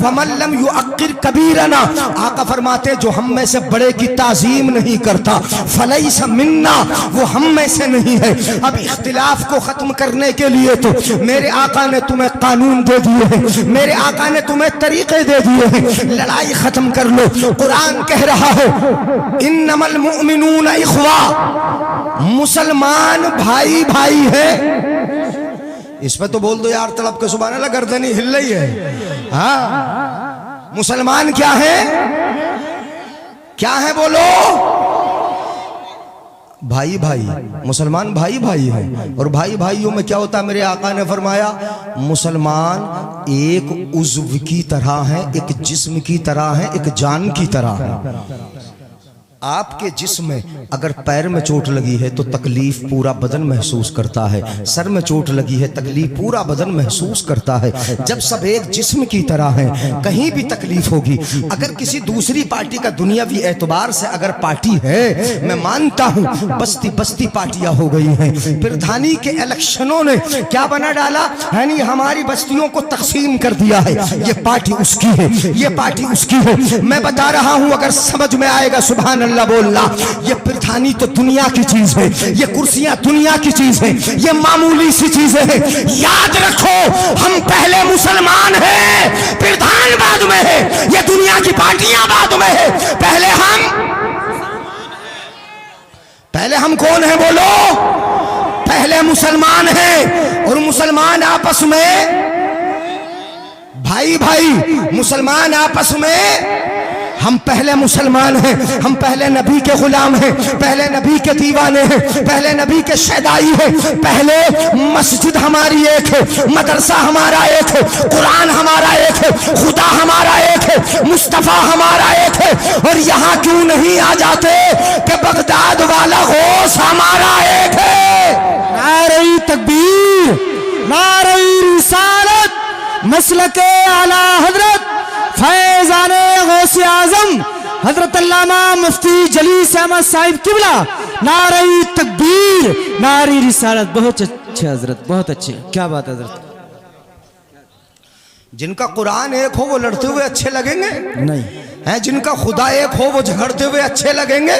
वमल्लम युअक्किर कबीरना, आका फरमाते जो हम में से बड़े की ताजीम नहीं करता फलैसा मिन्ना, वो हम में से नहीं है। अब इख्तिलाफ को खत्म करने के लिए तो मेरे आका ने तुम्हें कानून दे दिए हैं, मेरे आका ने तुम्हें तरीके दे दिए हैं, लड़ाई खत्म कर लो। कुरान कह रहा है इन्नमल मुमिनून इख्वा, मुसलमान भाई भाई है। इस पे तो बोल दो यार तड़प के सुभान अल्लाह, गर्दनी हिल रही है। हाँ, मुसलमान क्या है, क्या है बोलो, भाई भाई, मुसलमान भाई भाई है। और भाई भाइयों में क्या होता है, मेरे आका ने फरमाया मुसलमान एक उज़्व की तरह है, एक जिस्म की तरह है, एक जान की तरह है। आपके जिस्म में अगर पैर में चोट लगी है तो तकलीफ पूरा बदन महसूस करता है, सर में चोट लगी है तकलीफ पूरा बदन महसूस करता है। जब सब एक जिस्म की तरह है, कहीं भी तकलीफ होगी। अगर किसी दूसरी पार्टी का दुनियावी एतबार से अगर पार्टी है, मैं मानता हूं बस्ती बस्ती पार्टियां हो गई हैं। प्रधानी के इलेक्शनों ने क्या बना डाला है, नहीं हमारी बस्तियों को तकसीम कर दिया है, ये पार्टी उसकी है, ये पार्टी उसकी है। मैं बता रहा हूं अगर समझ में आएगा सुभान अल्लाह बोलना। ये प्रधानी तो दुनिया की चीज है, ये कुर्सियां दुनिया की चीज है, ये मामूली सी चीजें हैं। याद रखो हम पहले मुसलमान हैं, प्रधान बाद में है, ये दुनिया की पार्टियां बाद में है। पहले हम कौन है बोलो, पहले मुसलमान हैं। और मुसलमान आपस में भाई भाई, मुसलमान आपस में, हम पहले मुसलमान हैं, हम पहले नबी के गुलाम हैं, पहले नबी के दीवाने हैं, पहले नबी के शहदाई हैं। पहले मस्जिद हमारी एक है, मदरसा हमारा एक है, कुरान हमारा एक है, खुदा हमारा एक है, मुस्तफा हमारा एक है। और यहाँ क्यों नहीं आ जाते कि बगदाद वाला गौस हमारा एक है। नारे तकबीर, नारे रिसालत, मसलके आला हजरत फैज़ाने गौसे आज़म हजरत अल्लामा मुफ्ती जलीस अहमद साहिब किबला, नारे तकबीर, नारे रिसालत। बहुत अच्छे हजरत, बहुत अच्छे, क्या बात है हजरत। जिनका कुरान एक हो वो लड़ते हुए अच्छे लगेंगे नहीं है, जिनका खुदा एक हो वो झगड़ते हुए अच्छे लगेंगे,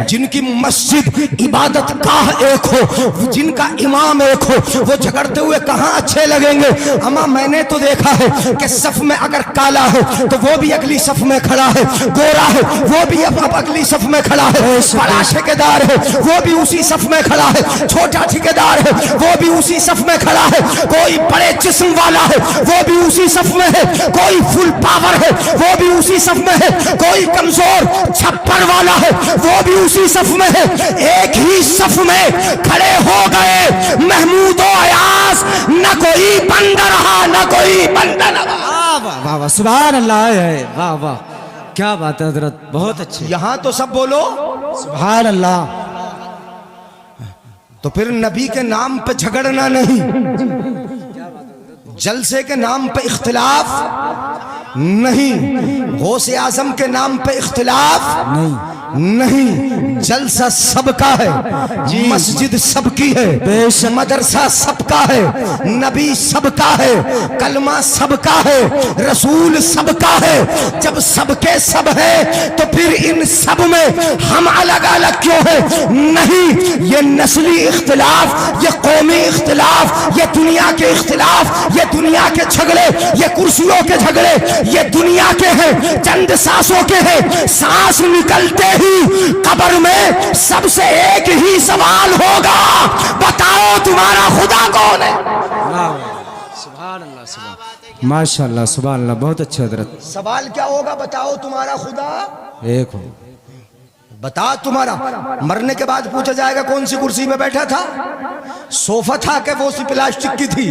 जिनकी मस्जिद इबादत गाह एक हो, जिनका इमाम एक हो, वो झगड़ते हुए कहाँ अच्छे लगेंगे। अमा मैंने तो देखा है कि सफ में अगर काला है तो वो भी अगली सफ में खड़ा है, गोरा है वो भी अब अगली सफ में खड़ा है, बड़ा ठेकेदार है वो भी उसी सफ में खड़ा है, छोटा ठेकेदार है वो भी उसी सफ में खड़ा है, कोई बड़े जिस्म वाला है वो भी उसी सफ में है, कोई फुल पावर है वो भी उसी सफ में है, कोई कमजोर छप्पर वाला है वो भी उसी सफ में है। एक ही सफ में खड़े हो गए महमूद और अयास, न कोई बंदा रहा न कोई बंदा न रहा। वाह वाह वाह, सुभान अल्लाह, वाह वाह, क्या बात है हजरत, बहुत अच्छे। यहां तो सब बोलो सुभान अल्लाह। तो फिर नबी के नाम पे झगड़ना नहीं, जलसे के नाम पे इख्तिलाफ नहीं, गौसे आजम के नाम पे इख्तिलाफ नहीं, जलसा सबका है, मस्जिद सबकी है, मदरसा सबका है, नबी सबका है, कलमा सबका है, रसूल सबका है। जब सबके सब है तो फिर इन सब में हम अलग अलग क्यों है? नहीं, ये नस्ली इख्तिलाफ, ये कौमी इख्तिलाफ, ये दुनिया के इख्तिलाफ, ये दुनिया के झगड़े, ये कुर्सियों के झगड़े, ये दुनिया के हैं, चंद सांसों के हैं। सांस निकलते ही कब्र में सबसे एक ही सवाल होगा, बताओ तुम्हारा खुदा कौन है? सुभान अल्लाह, सुभान माशाअल्लाह, सुभान अल्लाह, बहुत अच्छे हजरत। सवाल क्या होगा? बताओ तुम्हारा खुदा एक हो। बता तुम्हारा, मरने के बाद पूछा जाएगा कौन सी कुर्सी में बैठा था, सोफा था कि वो सी प्लास्टिक की थी?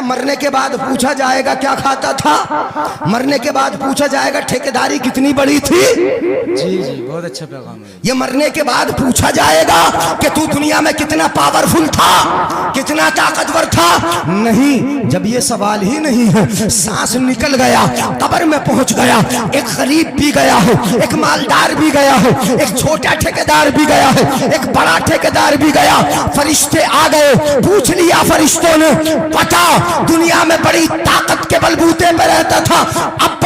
मरने के बाद पूछा जाएगा क्या खाता था, मरने के बाद पूछा जाएगा ठेकेदारी कितनी बड़ी थी। जी जी, बहुत अच्छा पैगाम है। ये मरने के बाद पूछा जाएगा कि तू दुनिया में कितना पावरफुल था, कितना ताकतवर था। नहीं, जब ये सवाल ही नहीं है, सांस निकल गया, कब्र में पहुंच गया, एक गरीब भी गया है, एक मालदार भी गया है, एक छोटा ठेकेदार भी गया है, एक बड़ा ठेकेदार भी गया। फरिश्ते आ गए, पूछ लिया फरिश्तों ने, पता दुनिया में बड़ी ताकत के बलबूते पे रहता था, अब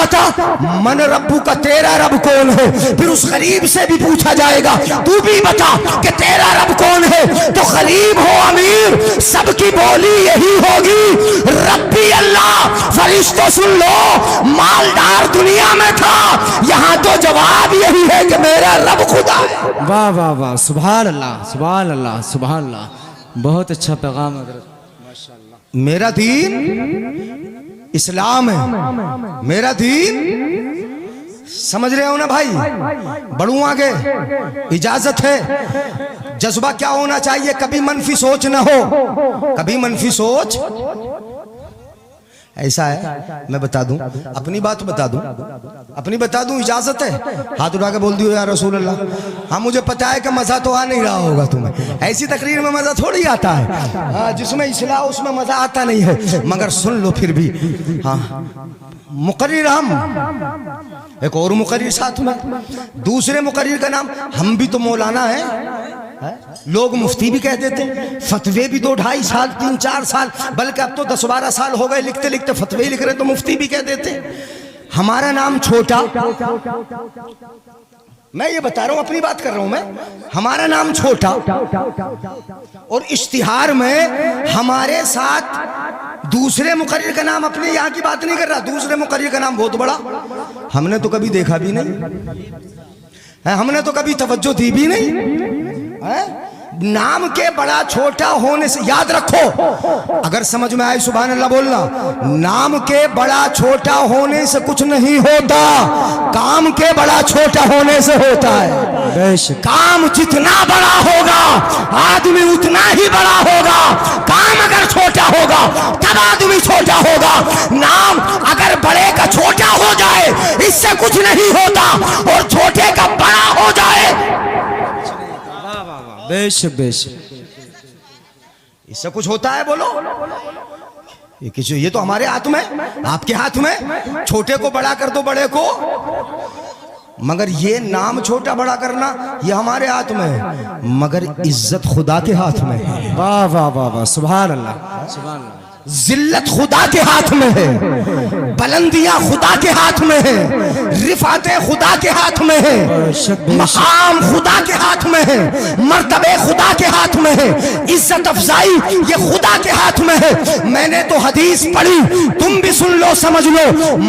मन रब्बू का, तेरा रब कौन है। फिर उस गरीब से भी पूछा जाएगा तू भी बता कि तेरा रब कौन है। तो गरीब हो अमीर, सबकी बोली यही होगी, रब्बी अल्लाह। फरिश्तों सुन लो, मालदार दुनिया में था, यहाँ तो जवाब यही है कि मेरा रब खुदा है। वाह वाह वाह, सुभान अल्लाह सुभान अल्लाह सुभान अल्लाह, बहुत अच्छा पैगाम हज़रत, माशाअल्लाह। मेरा दीन इस्लाम है, मेरा दीन, समझ रहे हो ना भाई। बढ़ू आगे, इजाजत है। जज्बा क्या होना चाहिए, कभी मनफी सोच ना हो, कभी मनफी सोच। ऐसा है, मैं बता दूं, अपनी बात बता दूं, अपनी बता दूं, इजाजत है। हाथ उठा के बोल दियो या रसूल अल्लाह। हाँ मुझे पता है कि मजा तो आ नहीं रहा होगा तुम्हें, ऐसी तकरीर में मजा थोड़ी आता है। हाँ जिसमें इस्लाह उसमें मजा आता नहीं है, मगर सुन लो फिर भी। हाँ मुकर्रिर हम, एक और मुकर्रिर साथ में, दूसरे मुकर्रिर का नाम, हम भी तो मौलाना है, लोग मुफ्ती भी कह देते हैं, फतवे भी 2-2.5 साल 3-4 साल, बल्कि अब तो 10-12 साल हो गए लिखते लिखते फतवे लिख रहे तो मुफ्ती भी कह देते हैं। हमारा नाम छोटा, मैं ये बता रहा हूं, अपनी बात कर रहा हूं मैं, हमारा नाम छोटा, और इश्तिहार में हमारे साथ दूसरे मुकर्रिर का नाम, अपने यहाँ की बात नहीं कर रहा, दूसरे मुकर्रिर का नाम बहुत बड़ा, हमने तो कभी देखा भी नहीं, हमने तो कभी तवज्जो दी भी नहीं। नाम के बड़ा छोटा होने से, याद रखो, अगर समझ में आए सुभान अल्लाह बोलना, नाम के बड़ा छोटा होने से कुछ नहीं होता, काम के बड़ा छोटा होने से होता है। काम जितना बड़ा होगा आदमी उतना ही बड़ा होगा, काम अगर छोटा होगा तब आदमी छोटा होगा। नाम अगर बड़े का छोटा हो जाए इससे कुछ नहीं होता, और छोटे का बड़ा हो जाए बेशक बेशक, इससे कुछ होता है, बोलो। ये तो हमारे हाथ में, आपके हाथ में, छोटे को बड़ा कर दो बड़े को, मगर ये नाम छोटा बड़ा करना ये हमारे हाथ में है, मगर इज्जत खुदा के हाथ में है। वाह वाह वाह वाह, सुभान अल्लाह सुभान अल्लाह। जिल्लत खुदा के हाथ में है, बुलंदियां खुदा के हाथ में है, रिफातें खुदा के हाथ में है, मकाम खुदा के हाथ में है, मर्तबे खुदा के हाथ में है, इज्जत अफजाई ये खुदा के हाथ में है। मैंने तो हदीस पढ़ी, तुम भी सुन लो समझ लो,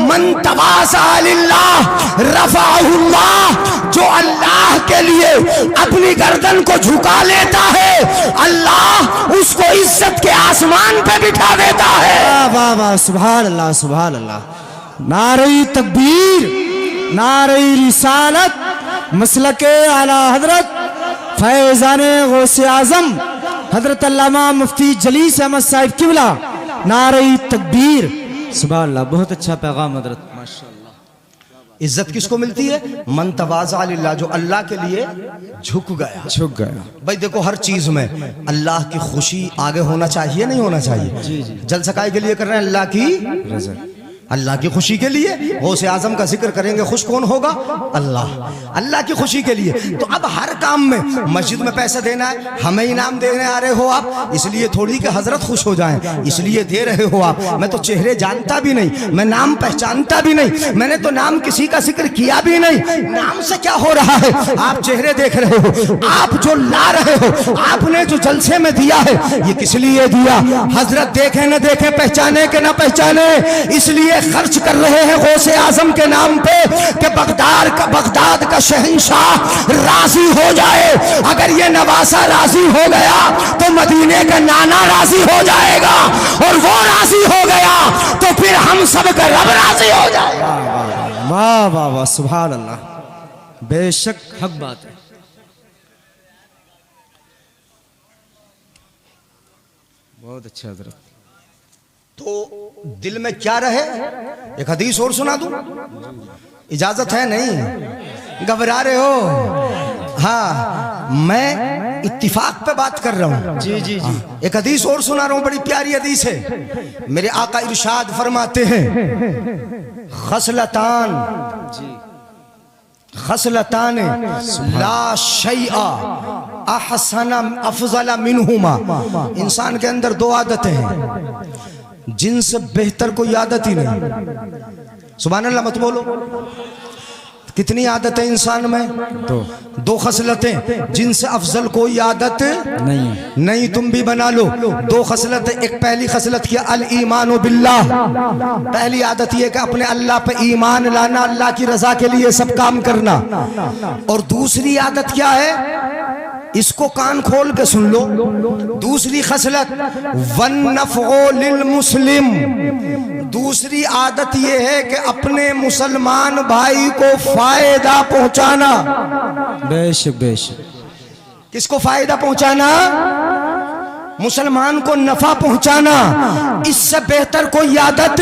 मन तवाज़ा लिल्लाह रफ़अहुल्लाह, जो अल्लाह के लिए अपनी गर्दन को झुका लेता है अल्लाह उसको इज्जत के आसमान पे बिठा देता है। वाह वाह, सुभान अल्लाह सुभान अल्लाह। नारे तकबीर, नारे रिसालत, मसलके आला हजरत फैजाने गौसे आजम हजरत अल्लामा मुफ्ती जलीस अहमद साहिब किबला, नारे तकबीर, सुभान अल्लाह। बहुत अच्छा पैगाम हजरत, माशाअल्लाह। इज्जत किसको मिलती है, मन तवाज़ा लिल्लाह, जो अल्लाह के लिए झुक गया। भाई देखो, हर चीज में अल्लाह की खुशी आगे होना चाहिए, नहीं होना चाहिए। जी जी, जलसकाई के लिए कर रहे हैं अल्लाह की रज़ा, अल्लाह की खुशी के लिए। गौसे आजम का जिक्र करेंगे, खुश कौन होगा, अल्लाह, अल्लाह की खुशी के लिए। तो अब हर काम में, मस्जिद में पैसा देना है, हमें इनाम देने आ रहे हो आप, इसलिए थोड़ी कि हजरत खुश हो जाएं, इसलिए दे रहे हो आप। मैं तो चेहरे जानता भी नहीं, मैं नाम पहचानता भी नहीं, मैंने तो नाम किसी का जिक्र किया भी नहीं। नाम से क्या हो रहा है, आप चेहरे देख रहे हो, आप जो ला रहे हो, आपने जो जलसे में दिया है, ये किस लिए दिया, हजरत देखे न देखे, पहचाने के न पहचाने, इसलिए खर्च कर रहे हैं गौसे आजम के नाम पे कि बगदाद का शहंशाह राजी हो जाए। अगर ये नवासा राजी हो गया तो मदीने का नाना राजी हो जाएगा, और वो राजी हो गया तो फिर हम सब का रब राजी हो जाएगा। वाह वाह वाह, सुभान अल्लाह, बेशक हक बात है। बहुत अच्छा हजरत। तो दिल में क्या रहे, एक हदीस और सुना दूं, इजाजत है, नहीं घबरा रहे हो। हाँ मैं इत्तिफाक पे बात कर रहा हूँ। जी जी जी, एक हदीस और सुना रहा हूँ, बड़ी प्यारी हदीस है। मेरे आका इरशाद फरमाते हैं, खसलतान खसलतान ला शैआ अहसना अफजला मिनहुमा। इंसान के अंदर दो आदतें हैं जिनसे बेहतर कोई आदत ही नहीं। सुभान अल्लाह मत बोलो। कितनी आदतें इंसान में? दो खसलतें जिनसे अफजल कोई आदत नहीं तुम भी बना लो। दो खसलतें, एक पहली खसलत क्या, अल ईमान बिल्लाह। पहली आदत ये कि अपने अल्लाह पे ईमान लाना, अल्लाह की रजा के लिए सब काम करना। और दूसरी आदत क्या है, इसको कान खोल के सुन लो। दूसरी खसलत वन्नफ़ो लिल मुस्लिम। दूसरी आदत यह है कि अपने मुसलमान भाई को फायदा पहुंचाना। बेशक बेशक। किसको फायदा पहुंचाना? मुसलमान को नफा पहुंचाना। इससे बेहतर कोई आदत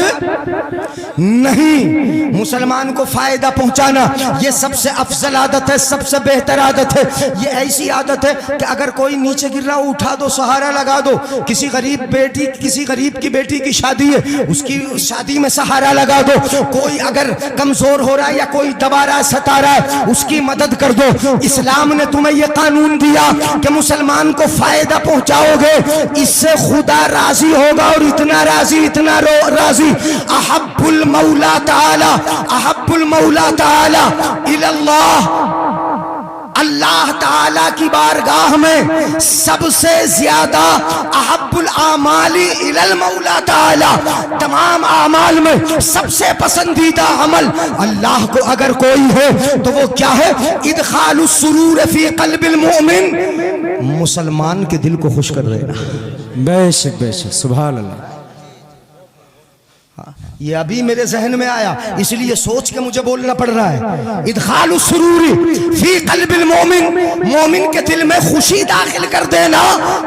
नहीं। मुसलमान को फायदा पहुंचाना ये सबसे अफजल आदत है, सबसे बेहतर आदत है। ये ऐसी आदत है कि अगर कोई नीचे गिर रहा हो उठा दो, सहारा लगा दो। किसी गरीब की बेटी की शादी है, उसकी शादी में सहारा लगा दो। कोई अगर कमजोर हो रहा है या कोई दबा रहा है, सता रहा है, उसकी मदद कर दो। इस्लाम ने तुम्हें यह कानून दिया कि मुसलमान को फायदा पहुंचाओगे, इससे खुदा राजी होगा। और इतना राजी अहब्बुल मौला ताला इल्लल्लाह। अल्लाह ताला की बारगाह में सबसे ज्यादा अहब्बुल आमाली इलल मौला ताला, तमाम आमाल में सबसे पसंदीदा अमल अल्लाह को अगर कोई है तो वो क्या है, इदखालुस सुरूर फी क़ल्बिल मुमिन, मुसलमान के दिल को खुश कर देना। बेशक बेशक, सुभान अल्लाह। ये अभी मेरे जहन में आया, इसलिए सोच के मुझे बोलना पड़ रहा है। इदखालुस सुरूरी फी क़ल्बिल मोमिन, मोमिन के दिल में खुशी दाखिल कर देना,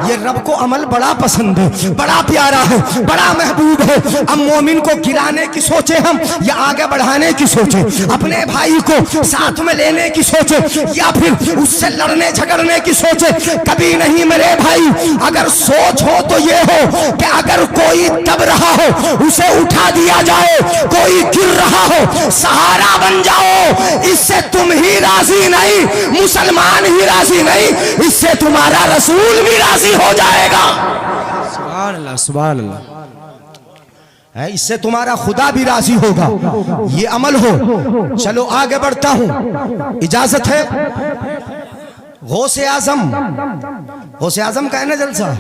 ये रब को अमल बड़ा पसंद है, बड़ा प्यारा है, बड़ा महबूब है। अब मोमिन को गिराने की सोचे हम या आगे बढ़ाने की सोचे, अपने भाई को साथ में लेने की सोचे या फिर उससे लड़ने झगड़ने की सोचे, कभी नहीं मेरे भाई। अगर सोच हो तो ये हो कि अगर कोई दब रहा हो उसे उठा दिया जाए, कोई गिर रहा हो सहारा बन जाओ। इससे तुम ही राजी नहीं, मुसलमान ही राजी नहीं, इससे तुम्हारा रसूल भी राजी हो जाएगा। सुभान अल्लाह सुभान अल्लाह। इससे तुम्हारा खुदा भी राजी होगा। ये अमल हो। चलो आगे बढ़ता हूं, इजाजत है। गौसे आजम का है ना जलसा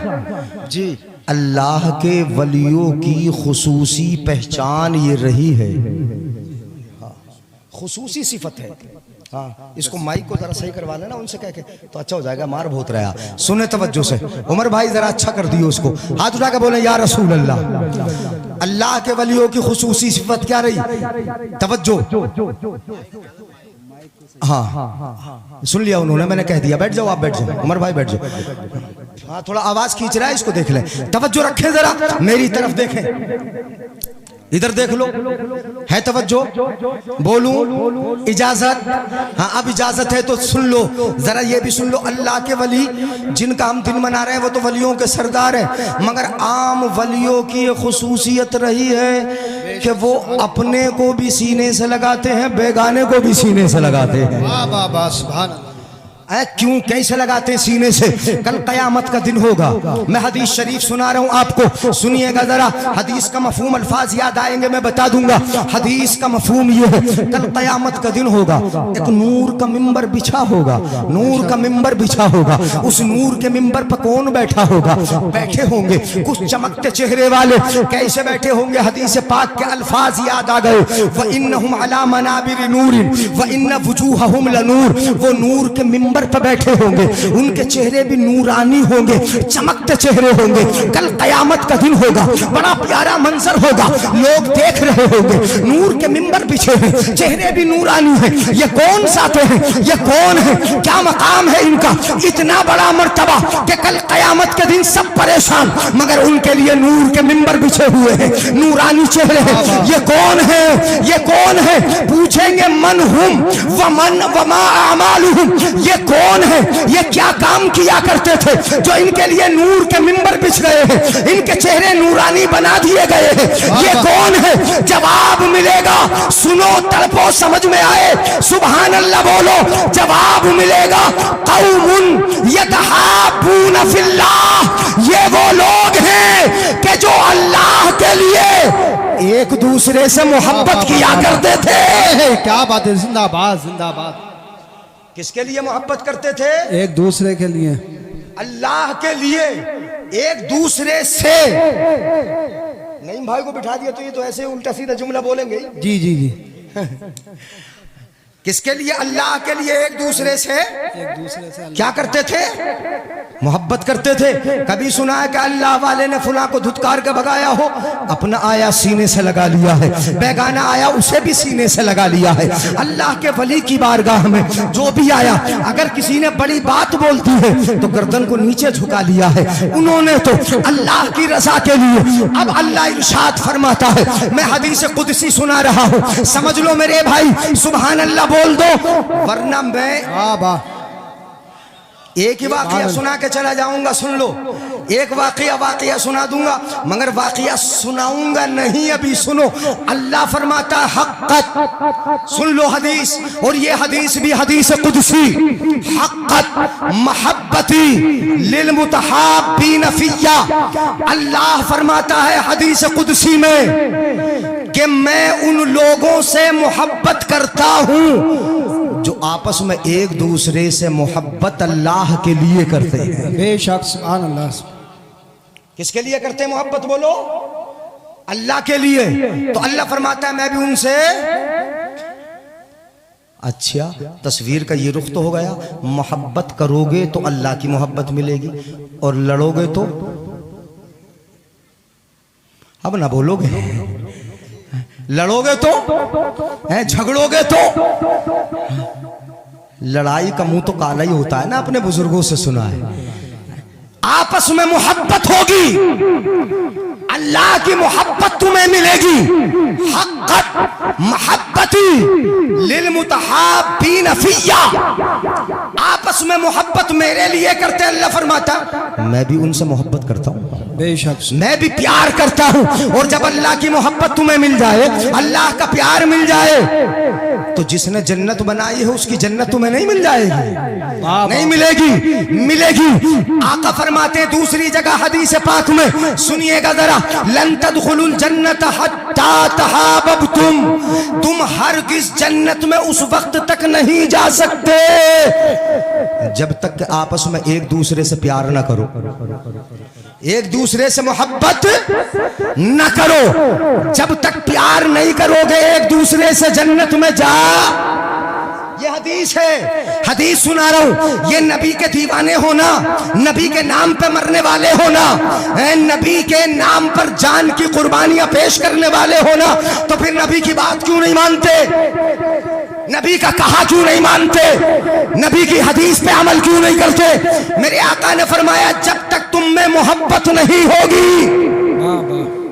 जी। अल्लाह के वलियों की खुसूसी पहचान ये रही है, खुसूसी सिफत है। हाँ, इसको माइक को जरा सही करवा लेना उनसे कह के, तो अच्छा हो जाएगा। मार बहुत रहा, सुने तवज्जो से। उमर भाई जरा अच्छा कर दियो उसको। हाथ उठा के बोले या रसूल अल्लाह। अल्लाह के वलियों की खुसूसी सिफत क्या रही? तवज्जो। हाँ, सुन लिया उन्होंने, मैंने कह दिया। बैठ जाओ, आप बैठ जाओ, उमर भाई बैठ जाओ। हाँ, थोड़ा आवाज खींच रहा है, इसको देख ले। तवज्जो रखें जरा, मेरी तरफ देखें, इधर देख लो। है तवज्जो? बोलूं? इजाजत? हाँ, अब इजाजत है तो सुन लो जरा, ये भी सुन लो। अल्लाह के वली जिनका हम दिन मना रहे हैं वो तो वलियों के सरदार हैं, मगर आम वलियों की ये खुसूसियत रही है कि वो अपने को भी सीने से लगाते हैं, बेगाने को भी सीने से लगाते हैं। वाह वाह वाह, सुभान अल्लाह। क्यों, कैसे लगाते हैं सीने से? कल कयामत का दिन होगा। मैं हदीस शरीफ सुना रहा हूं आपको, सुनिएगा जरा। हदीस का मफहूम, अल्फाज याद आएंगे मैं बता दूंगा। हदीस का मफहूम ये है, कल कयामत का दिन होगा, एक नूर का मिंबर बिछा होगा, नूर का मिंबर बिछा होगा। उस नूर के मिंबर पर कौन बैठा होगा? बैठे होंगे कुछ चमकते चेहरे वाले। कैसे बैठे होंगे? हदीस पाक के अल्फाज याद आ गए। व इन्नहुम अला मनाबिर नूरिन व इन्न वुजूहहुम लनूर। वो नूर के मिंबर पर बैठे होंगे, उनके चेहरे भी नूरानी होंगे, चमकते चेहरे होंगे। कल कयामत का दिन होगा, बड़ा प्यारा मंजर होगा, लोग देख रहे होंगे। नूर के मिंबर बिछे हैं, चेहरे भी नूरानी हैं। ये कौन साथे हैं? ये कौन है? क्या मकाम है इनका? इतना बड़ा मर्तबा कि कल कयामत के दिन सब परेशान, मगर उनके लिए नूर के मिंबर बिछे हुए हैं, नूरानी चेहरे हैं। ये कौन है? ये कौन है? पूछेंगे मन हुम वमन वमा अमालुहुम, ये कौन है, ये क्या काम किया करते थे जो इनके लिए नूर के मिंबर बिछ गए हैं, इनके चेहरे नूरानी बना दिए गए हैं, ये कौन है? जवाब मिलेगा, सुनो तड़पो समझ में आए, सुभान अल्लाह बोलो, जवाब मिलेगा, कौमुन यतहाबून फिल्लाह, ये वो लोग हैं कि जो अल्लाह के लिए एक दूसरे से मोहब्बत किया करते थे। क्या बात है, जिंदाबाद जिंदाबाद। किसके लिए मोहब्बत करते थे? एक दूसरे के लिए, अल्लाह के लिए, एक दूसरे से। नहीं भाई को बिठा दिया तो ये तो ऐसे उल्टा सीधा जुमला बोलेंगे। जी जी जी। किसके लिए? अल्लाह के लिए एक दूसरे से क्या करते थे? मोहब्बत करते थे। कभी सुना है कि अल्लाह वाले ने फुला को धुतकार के भगाया हो? अपना आया सीने से लगा लिया है, बेगाना आया उसे भी सीने से लगा लिया है। अल्लाह के वली की बारगाह में जो भी आया, अगर किसी ने बड़ी बात बोलती है तो गर्दन को नीचे झुका लिया है। उन्होंने तो अल्लाह की रजा के लिए। अब अल्लाह इरशाद फरमाता है, मैं हदीस कुदसी सुना रहा हूँ, समझ लो मेरे भाई, सुभान अल्लाह बोल दो, वरना मैं एक ही वाकया सुना के चला जाऊंगा। सुन लो, एक वाकया सुना दूंगा, मगर वाकया सुनाऊंगा नहीं, अभी सुनो। अल्लाह फरमाता हक़्क़त, सुन लो हदीस, और ये हदीस भी हदीस कुदसी, हक़्क़त महब्बती लिल मुतहाब्बीन फिय्या। अल्लाह फरमाता है हदीस कुदसी में कि मैं उन लोगों से मोहब्बत करता हूं जो आपस में एक दूसरे से मोहब्बत अल्लाह के लिए करते हैं। बेशक, सुभान अल्लाह। किसके लिए करते हैं मोहब्बत? बोलो, अल्लाह के लिए। तो अल्लाह फरमाता है मैं भी उनसे। अच्छा, तस्वीर का ये रुख तो हो गया, मोहब्बत करोगे तो अल्लाह की मोहब्बत मिलेगी, और लड़ोगे तो अब ना बोलोगे, लड़ोगे तो है, झगड़ोगे तो। लड़ाई का मुंह तो काला ही होता है ना, अपने बुजुर्गों से सुना है। आपस में मोहब्बत होगी, अल्लाह की मोहब्बत तुम्हें मिलेगी। हक़्क़त महब्बती लिल मुतहाब्बीन फिय्या, आपस में मोहब्बत मेरे लिए करते। अल्लाह फरमाता मैं भी उनसे मोहब्बत करता हूँ, बेशक मैं भी प्यार करता हूँ। और जब अल्लाह की मोहब्बत तुम्हें मिल जाए, अल्लाह का प्यार मिल जाए, तो जिसने जन्नत बनाई है उसकी जन्नत तुम्हें नहीं मिल जाएगी? नहीं मिलेगी, मिलेगी। आका फरमाते दूसरी जगह हदीस पाक में, सुनिएगा जरा, लन तदखुलुल जन्नत हत्ता तहाबबतुम, तुम हरगिज़ जन्नत में उस वक्त तक नहीं जा सकते जब तक कि आपस में एक दूसरे से प्यार ना करो, एक दूसरे से मोहब्बत न करो। जब तक प्यार नहीं करोगे एक दूसरे से, जन्नत में जा। ये हदीस है, हदीस सुना रहा हूं। ये नबी के दीवाने होना, नबी के नाम पे मरने वाले होना, नबी के नाम पर जान की कुर्बानियां पेश करने वाले होना, तो फिर नबी की बात क्यों नहीं मानते? नबी का कहा क्यों नहीं मानते? नबी की हदीस पे अमल क्यों नहीं करते? मेरे आका ने फरमाया जब तक तुम में मोहब्बत नहीं होगी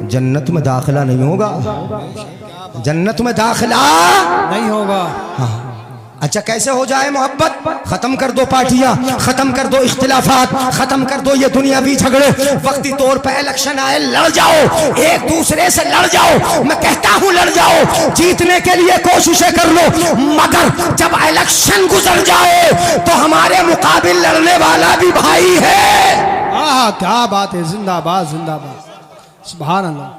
जन्नत में दाखिला नहीं होगा, जन्नत में दाखिला नहीं होगा। हाँ। अच्छा, कैसे हो जाए मोहब्बत? खत्म कर दो पार्टियां, खत्म कर दो इख्तिलाफात, खत्म कर दो ये दुनियावी झगड़े। वक्ती तौर पे इलेक्शन आए, लड़ जाओ, एक दूसरे से लड़ जाओ। मैं कहता हूं लड़ जाओ, जीतने के लिए कोशिशें कर लो, मगर जब इलेक्शन गुजर जाए तो हमारे मुकाबिल लड़ने वाला भी भाई है। क्या बात है, जिंदाबाद जिंदाबाद, सुभान अल्लाह।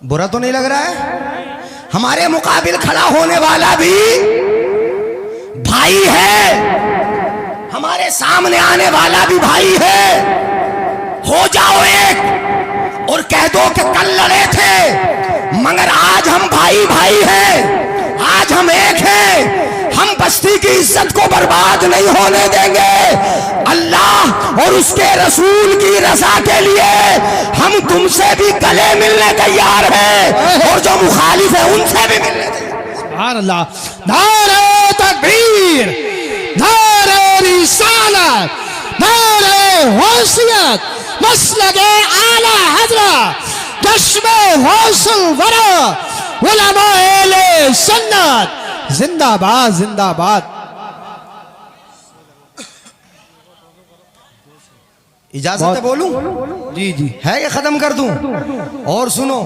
बुरा तो नहीं लग रहा है? हमारे मुकाबिल खड़ा होने वाला भी भाई है, हमारे सामने आने वाला भी भाई है। हो जाओ एक और कह दो कि कल लड़े थे मगर आज हम भाई भाई हैं, आज हम एक हैं। हम बस्ती की इज्जत को बर्बाद नहीं होने देंगे। अल्लाह और उसके रसूल की रजा के लिए हम तुमसे भी गले मिलने तैयार हैं और जो मुखालिफ है उनसे भी मिलने तैयार। सुभान अल्लाह। नारे तकबीर, नारे रिसालत, नारे गौसियत, मसलके आला हज़रत, जश्न गौसुल वरा, उलमा अहले सुन्नत जिंदाबाद जिंदाबाद। इजाजत है बोलूं? जी जी है ये खत्म कर दूं? और सुनो,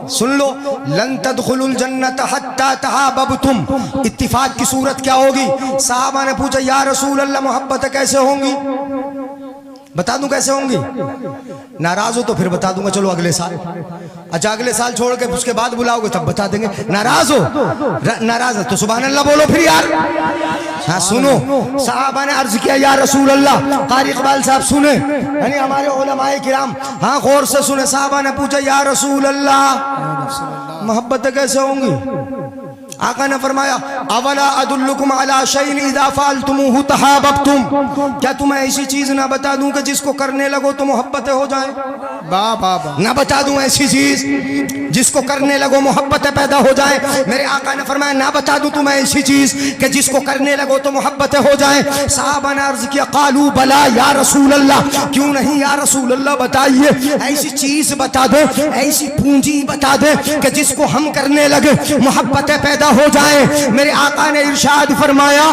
सुन लो, लन तदखुलुल जन्नत हत्ता तहाबबतुम। इत्तिफाक की सूरत क्या होगी? साहबा ने पूछा या रसूल अल्लाह मोहब्बत कैसे होंगी? बता दूं कैसे होंगी? नाराज हो तो फिर बता दूंगा, चलो अगले साल। अच्छा अगले साल छोड़ के उसके बाद बुलाओगे तब बता देंगे। नाराज हो? नाराज है तो सुभान अल्लाह बोलो फिर यार। हाँ सुनो, साहबा ने अर्ज किया या रसूल अल्लाह, कारी इकबाल साहब सुने, यानी हमारे उलमाए किराम, हाँ गौर से सुने। साहबा ने पूछा या रसूल अल्लाह मोहब्बत कैसे होंगी? आका ने फरमाया अवला अदुल्लुकुम अला शैइन इज़ा फ़अलतुमूहु तहाबबतुम। क्या तुम्हें ऐसी चीज ना बता दूं कि जिसको करने लगो तो मोहब्बतें हो जाएं? वाह वाह वाह। ना बता दूं ऐसी चीज जिसको करने लगो मोहब्बतें पैदा हो जाएं? मेरे आका ने फरमाया ना बता दूं तुम्हें ऐसी चीज कि जिसको करने लगो तो मोहब्बतें हो जाएं? साहबा ने अर्ज किया कालू बला या रसूल अल्लाह, क्यों नहीं या रसूल अल्लाह, बताइए ऐसी चीज बता दो, ऐसी पूंजी बता दे कि जिसको हम करने लगे मोहब्बतें पैदा हो जाए। मेरे आका ने इरशाद फरमाया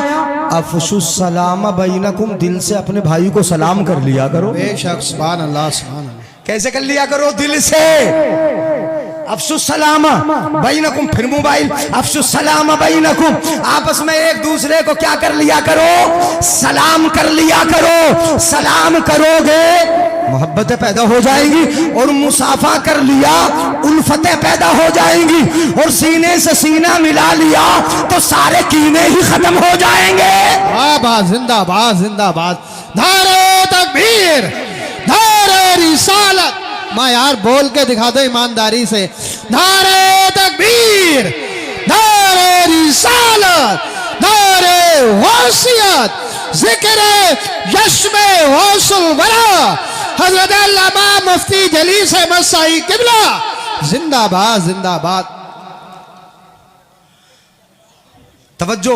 अफशुस सलाम बैनकुम, दिल से अपने भाई को सलाम कर लिया करो। बेशक सुभान अल्लाह सुभान अल्लाह। कैसे कर लिया करो? दिल से। अफसुस सलाम बैनकुम, फिर मोबाइल अफसुस सलाम बैनकुम, आपस में एक दूसरे को क्या कर लिया करो? सलाम कर लिया करो। सलाम करोगे मोहब्बतें पैदा हो जाएंगी, और मुसाफा कर लिया उल्फतें पैदा हो जाएंगी, और सीने से सीना मिला लिया तो सारे कीने ही खत्म हो जाएंगे। वाह वाह, जिंदाबाद जिंदाबाद। नारे तकबीर, नारे रिसालत। माँ यार बोल के दिखा दो ईमानदारी से। नारे तकबीर, नारे रिसालत, नारे वसीयत, जिक्र यश्मे वसूल वरा हजरत अल्लामा मुफ्ती जलीस अहमद साई किबला जिंदाबाद जिंदाबाद। तवज्जो,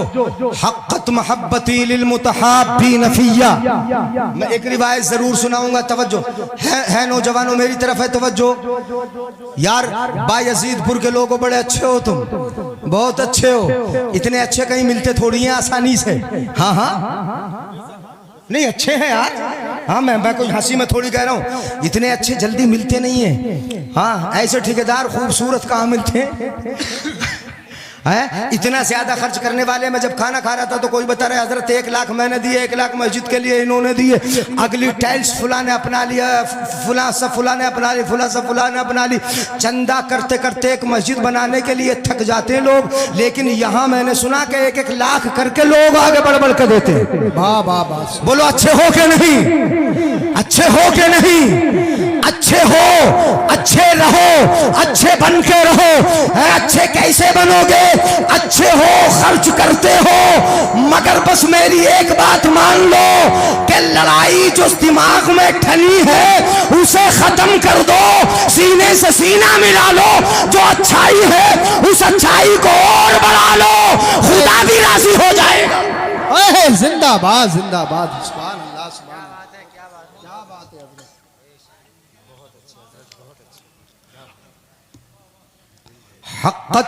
हक़्क़त मोहब्बती लिल मुतहाब्बीन फ़िय्या। मैं एक रिवायत जरूर सुनाऊंगा, तवज्जो है नौजवानों मेरी तरफ है तवज्जो। यार बायजीदपुर के लोगों बड़े अच्छे हो तुम, बहुत अच्छे हो, इतने अच्छे कहीं मिलते थोड़ी हैं आसानी से। हाँ हाँ नहीं अच्छे हैं यार। हाँ मैं कोई हंसी में थोड़ी कह रहा हूँ, इतने अच्छे जल्दी मिलते नहीं है। हाँ ऐसे ठेकेदार खूबसूरत कहाँ मिलते हैं? है इतना ज्यादा खर्च करने वाले। मैं जब खाना खा रहा था तो कोई बता रहा है हजरत 1 लाख मैंने दिए, 1 लाख मस्जिद के लिए इन्होंने दिए, अगली टाइल्स फुला ने अपना लिया, फुला सब फुला ने अपना ली, फुला सब फुला ने अपना ली। चंदा करते करते एक मस्जिद बनाने के लिए थक जाते हैं लोग, लेकिन यहाँ मैंने सुना कि 1-1 लाख करके लोग आगे बढ़ बढ़ कर देते हैं। वाह वाह वाह। बोलो अच्छे हो के नहीं? अच्छे हो के नहीं? अच्छे हो, अच्छे रहो, अच्छे बन के रहो। अच्छे कैसे बनोगे? अच्छे हो, खर्च करते हो, मगर बस मेरी एक बात मान लो कि लड़ाई जो दिमाग में ठनी है उसे खत्म कर दो, सीने से सीना मिला लो। जो अच्छाई है उस अच्छाई को और बढ़ा लो, खुदा भी राजी हो जाएगा। जिंदाबाद जिंदाबाद। सुभान अल्लाह सुभान अल्लाह। क्या बात है हजरत। हक़्क़त।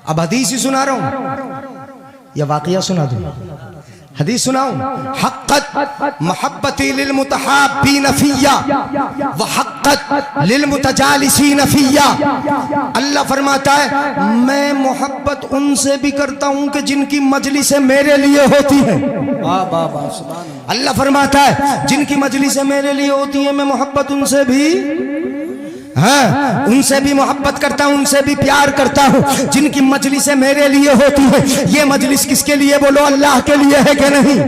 अब हदीस ही सुना रहा हूं या वाक़िया सुना दूं? हदीस सुनाऊं? हक़्क़त मोहब्बती लिल मुतहाब्बीन फ़िय्या व हक़्क़त लिल मुतजालिसीन फ़िय्या। अल्लाह फरमाता है मैं मोहब्बत उनसे भी करता हूं कि जिनकी मजलिसें मेरे लिए होती हैं। वाह वाह वाह सुभान अल्लाह। अल्लाह फरमाता है जिनकी मजलिसें मेरे लिए होती हैं मैं मोहब्बत उनसे भी, हाँ उनसे भी मोहब्बत करता हूँ, उनसे भी प्यार करता हूँ। जिनकी मजलिसें मेरे लिए होती है, ये मजलिस किसके लिए? बोलो अल्लाह के लिए है कि नहीं?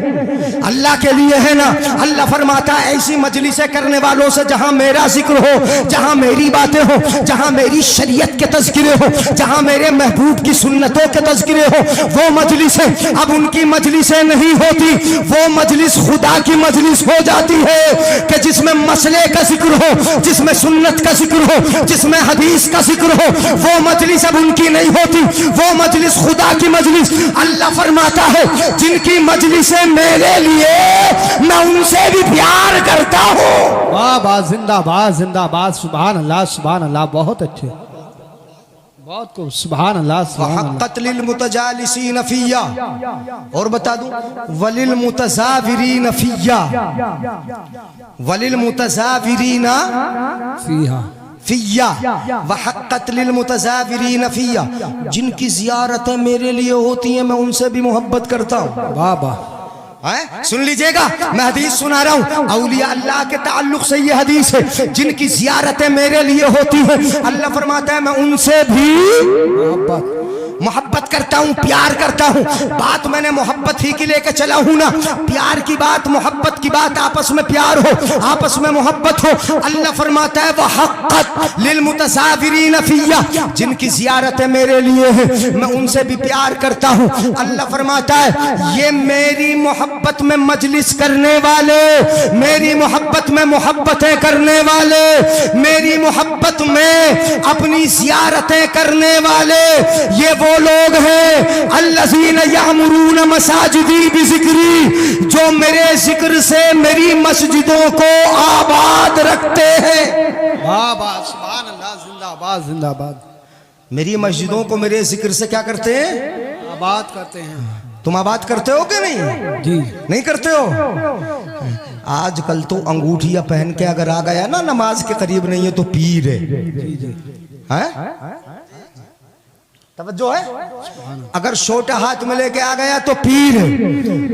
अल्लाह के लिए है ना। अल्लाह फरमाता है ऐसी मजलिसें करने वालों से जहाँ मेरा जिक्र हो, जहाँ मेरी बातें हो, जहाँ मेरी शरीयत के तज़किरे हो, जहाँ मेरे महबूब की सुन्नतों के तज़किरे हो, वो मजलिसें अब उनकी मजलिसें नहीं होती। वो मजलिस खुदा की मजलिस हो जाती है कि जिसमें मसले का जिक्र हो, जिसमें सुन्नत का जिक्र हो, जिसमें हदीस का जिक्र हो। वो मजलिस अब उनकी नहीं होती, वो मजलिस खुदा की मजलिस। अल्लाह फरमाता है जिनकी मजलिसें मेरे लिए, मैं उनसे भी प्यार करता हूँ। वाह वाह जिंदाबाद जिंदाबाद। सुभान अल्लाह सुभान अल्लाह। बहुत अच्छे बहुत खूब, सुभान अल्लाह सुभान अल्लाह। वहक्कत लिल मुतजालिसीन फिया, और बता दूं वलिल मुतज़ाविरीन फिया, वलिल मुतज़ाविरीन फीहा फिया, वहक्कत लिल मुतज़ाविरीन फिया, जिनकी ज़ियारतें मेरे लिए होती हैं मैं उनसे भी मोहब्बत करता हूँ। वाह वाह, सुन लीजिएगा, मैं हदीस सुना रहा हूँ, औलिया अल्लाह के ताल्लुक से ये हदीस है, जिनकी ज़ियारतें मेरे लिए होती हैं अल्लाह फरमाता है मैं उनसे भी मोहब्बत करता हूँ, प्यार करता हूँ। बात मैंने मोहब्बत ही की लेके चला हूँ ना, प्यार की बात, मोहब्बत की बात, आपस में प्यार हो, आपस में मोहब्बत हो। अल्लाह फरमाता है वहक्कत लिल मुतज़ाविरीन फिया, जिनकी ज़ियारतें मेरे लिए हैं मैं उनसे भी प्यार करता हूँ। अल्लाह फरमाता है ये मेरी मोहब्बत में मजलिस करने वाले, मेरी मोहब्बत में मोहब्बतें करने वाले, मेरी मोहब्बत में अपनी ज़ियारतें करने वाले, ये वो लोग हैं अल्लज़ीन यअमुरून मसाजिदी बिज़िक्री, जो मेरे जिक्र से मेरी मस्जिदों को आबाद रखते हैं। वाह वाह, सुभान अल्लाह, जिंदाबाद जिंदाबाद। मेरी मस्जिदों को मेरे जिक्र से क्या करते हैं? आबाद करते हैं। तुम आबाद करते हो कि नहीं? जी नहीं करते हो? आजकल तो अंगूठिया पहन के अगर आ गया ना नमाज के करीब नहीं है तो पीर है। तवज्जो है? अगर छोटा हाथ में लेके आ गया तो पीर है,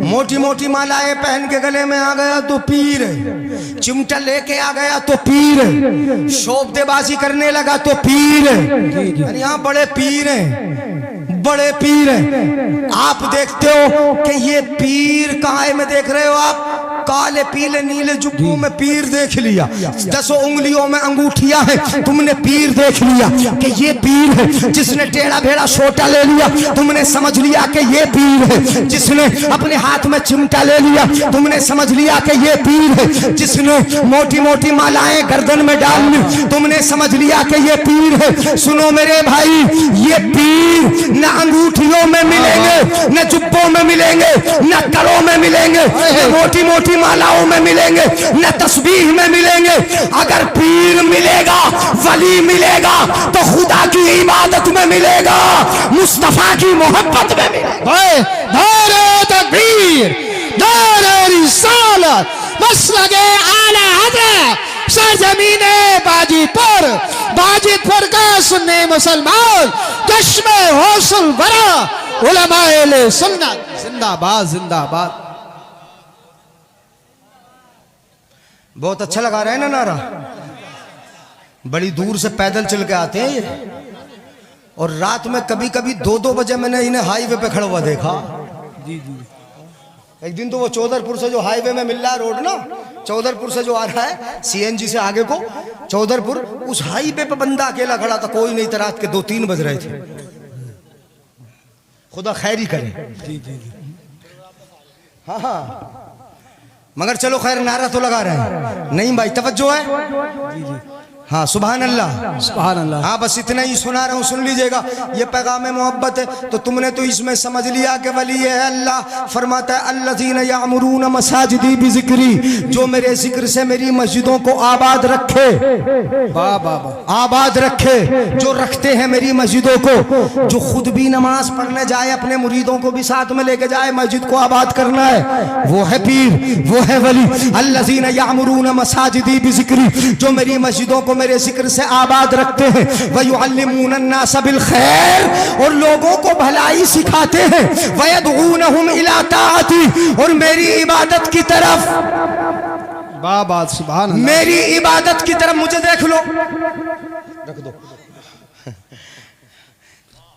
मोटी मोटी मालाएं पहन के गले में आ गया तो पीर है, चिमटा लेके आ गया तो पीर है, शोबदेबाजी करने लगा तो पीर है। यहाँ बड़े पीर हैं, बड़े पीर हैं। आप देखते हो कि ये पीर कहाँ में देख रहे हो आप? काले पीले नीले जुब्बों में पीर देख लिया, 10 उंगलियों में अंगूठियां हैं, तुमने पीर देख लिया कि ये पीर है। जिसने टेढ़ा भेड़ा छोटा ले लिया तुमने समझ लिया कि ये पीर है। जिसने अपने हाथ में चिमटा ले लिया तुमने समझ लिया कि ये पीर है। जिसने मोटी मोटी मालाएं गर्दन में डाल ली तुमने समझ लिया कि ये पीर है। सुनो मेरे भाई, ये पीर न अंगूठियों में मिलेंगे, न जुब्बों में मिलेंगे, न कड़ों में मिलेंगे, न मोटी मोटी मालाओं में मिलेंगे, न तस्बीह में मिलेंगे। अगर पीर मिलेगा, वली मिलेगा तो खुदा की इबादत में मिलेगा, मुस्तफा की मोहब्बत में मिलेगा। नारे तकबीर, नारे रिसालत, मसलके आला हज़रत, सरजमीने बाजिदपुर, बाजिदपुर का सुन्नी मुसलमान, चश्मे हौसल वरा, उलमाए सुन्नत, जिंदाबाद जिंदाबाद। बहुत अच्छा लगा रहा है ना नारा? बड़ी दूर से पैदल चल के आते हैं ये, और रात में कभी कभी 2-2 बजे मैंने इन्हें हाईवे पे खड़ा हुआ देखा। जी जी, एक दिन तो वो चौधरपुर से जो हाईवे में मिल रहा है रोड ना, चौधरपुर से जो आ रहा है सीएनजी से आगे को चौधरपुर, उस हाईवे पे बंदा अकेला खड़ा था, कोई नहीं था। रात के 2-3 बज रहे थे। खुदा खैर ही करे। जी जी, हाँ हाँ, मगर चलो खैर, नारा तो लगा रहे हैं। नहीं भाई, तवज्जो है? जी जी, हाँ, सुभान अल्लाह सुभान अल्लाह। हाँ, बस इतना ही सुना रहा हूँ, सुन लीजिएगा। ये पैगाम मोहब्बत है तो तुमने तो इसमें समझ लिया कि वली है अल्लाह। फरमाता है अल्लज़ीना यअमुरून मसाजिदी बिज़िक्री, जो मेरे जिक्र से मेरी मस्जिदों को आबाद रखे, वाह वाह वाह, आबाद रखे, जो रखते हैं मेरी मस्जिदों को, जो खुद भी नमाज पढ़ने जाए, अपने मुरीदों को भी साथ में लेके जाए, मस्जिद को आबाद करना है, वो है पीर, वो है वली। अल्लज़ीना यअमुरून मसाजिदी बिज़िक्री, जो मेरी मस्जिदों को मेरे जिक्र से आबाद रखते हैं, वयुअल्लिमून अन्नास बिल खैर, और लोगों को भलाई सिखाते हैं, वयदऊनहुम इला ताअती, और मेरी इबादत की तरफ, वाह वाह, सुभान अल्लाह, मेरी इबादत की तरफ। मुझे देख लो, रख दो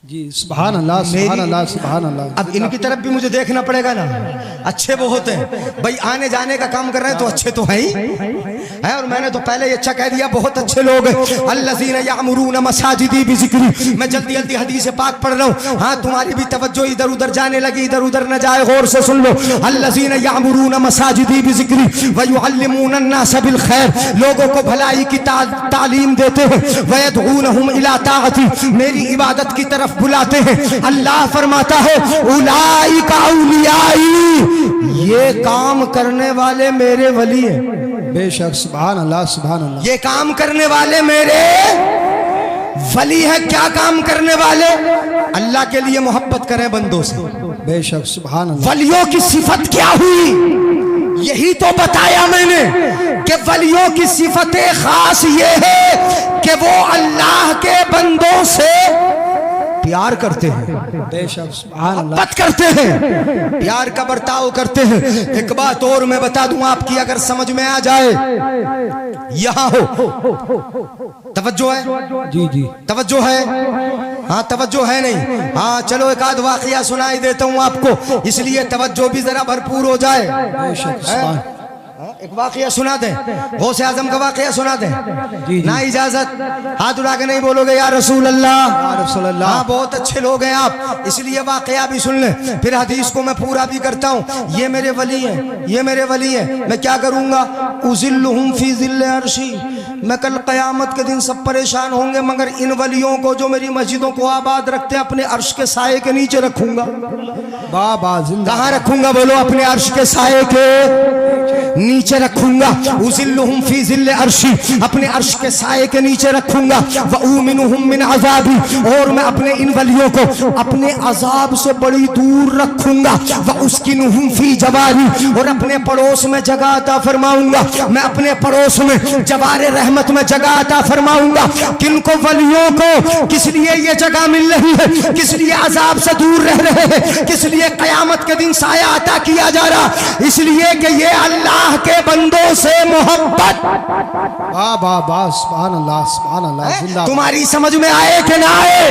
जी, सुभान अल्लाह सुभान अल्लाह सुभान अल्लाह। अब इनकी तरफ भी मुझे देखना पड़ेगा ना, अच्छे बहुत हैं भाई, आने जाने का काम कर रहे हैं तो अच्छे तो हैं ही हैं। और मैंने तो पहले ही अच्छा कह दिया, बहुत अच्छे लोग हैं। अल्लज़ीना यअमुरून मसाजिदी बिज़िक्री, मैं जल्दी जल्दी हदीस पाक पढ़ रहा हूँ। हाँ, तुम्हारी भी तवज्जो इधर उधर जाने लगी, इधर उधर न जाए, गौर से सुन लो। अल्लज़ीना यअमुरून मसाजिदी बिज़िक्री वयुअल्लिमून अन्नास बिल खैर, लोगों को भलाई की तालीम देते हैं, वयदऊनहुम इला ताअती, मेरी इबादत की तरफ बुलाते हैं। अल्लाह फरमाता है उलाइका औलियाई, ये काम करने वाले मेरे वली हैं। बेशक, सुभान अल्लाह सुभान अल्लाह। ये काम करने वाले मेरे वली है क्या काम करने वाले? अल्लाह के लिए मोहब्बत करें बंदों से। बेशक सुभान अल्लाह। वलियों की सिफत क्या हुई? यही तो बताया मैंने कि वलियों की सिफतें खास ये है कि वो अल्लाह के बंदों से प्यार करते हैं, बेशक सुभान अल्लाह। मोहब्बत करते हैं, प्यार का बर्ताव करते हैं। एक बात और मैं बता दूं आपकी, अगर समझ में आ जाए, यहां हो, तवज्जो है जी जी, तवज्जो है, हाँ तवज्जो है नहीं, हाँ चलो एक आध वाकया सुनाई देता हूं आपको, इसलिए तवज्जो भी जरा भरपूर हो जाए। बेशक सुभान। एक वाकया सुना दें, गौसे आजम का वाकया सुना दें। जी, जी। ना इजाजत, हाथ उठा के नहीं बोलोगे या रसूल अल्लाह, या रसूल अल्लाह। हाँ बहुत अच्छे लोग हैं आप, इसलिए वाकया भी सुन लें, फिर हदीस को मैं पूरा भी करता हूँ। ये मेरे वली हैं, ये मेरे वली हैं, मैं क्या करूंगा? उज़िल्लुहुम फी ज़िल्ले अर्शी, मैं कल क़यामत के दिन सब परेशान होंगे, मगर इन वलियों को जो मेरी मस्जिदों को आबाद रखते हैं अपने अर्श के साये के नीचे रखूंगा। बाबा जिंदा। कहाँ रखूंगा बोलो? अपने अर्श के साये के नीचे रखूंगा। उज़िल्लुहुम फी ज़िल्ले अर्शी, अपने अर्श के साये के नीचे रखूंगा। व उमिनुहुम मिन अज़ाबी, और मैं अपने इन वलियों को अपने अजाब से बड़ी दूर रखूंगा। व उस्किनुहुम फी जवारी, और अपने पड़ोस में जगह अता फरमाऊंगा, मैं अपने पड़ोस में जवारे रहमत में जगह अता फरमाऊंगा। किनको? वलियों को। किस लिए ये जगह मिल रही है? किस लिए अजाब से दूर रह रहे हैं? किस लिए कयामत के दिन साया अता किया जा रहा? इसलिए कि ये अल्लाह के बंदों से मोहब्बत। बाबा बा सुभान अल्लाह, सुभान अल्लाह जिंदा। तुम्हारी समझ में आए कि ना आए?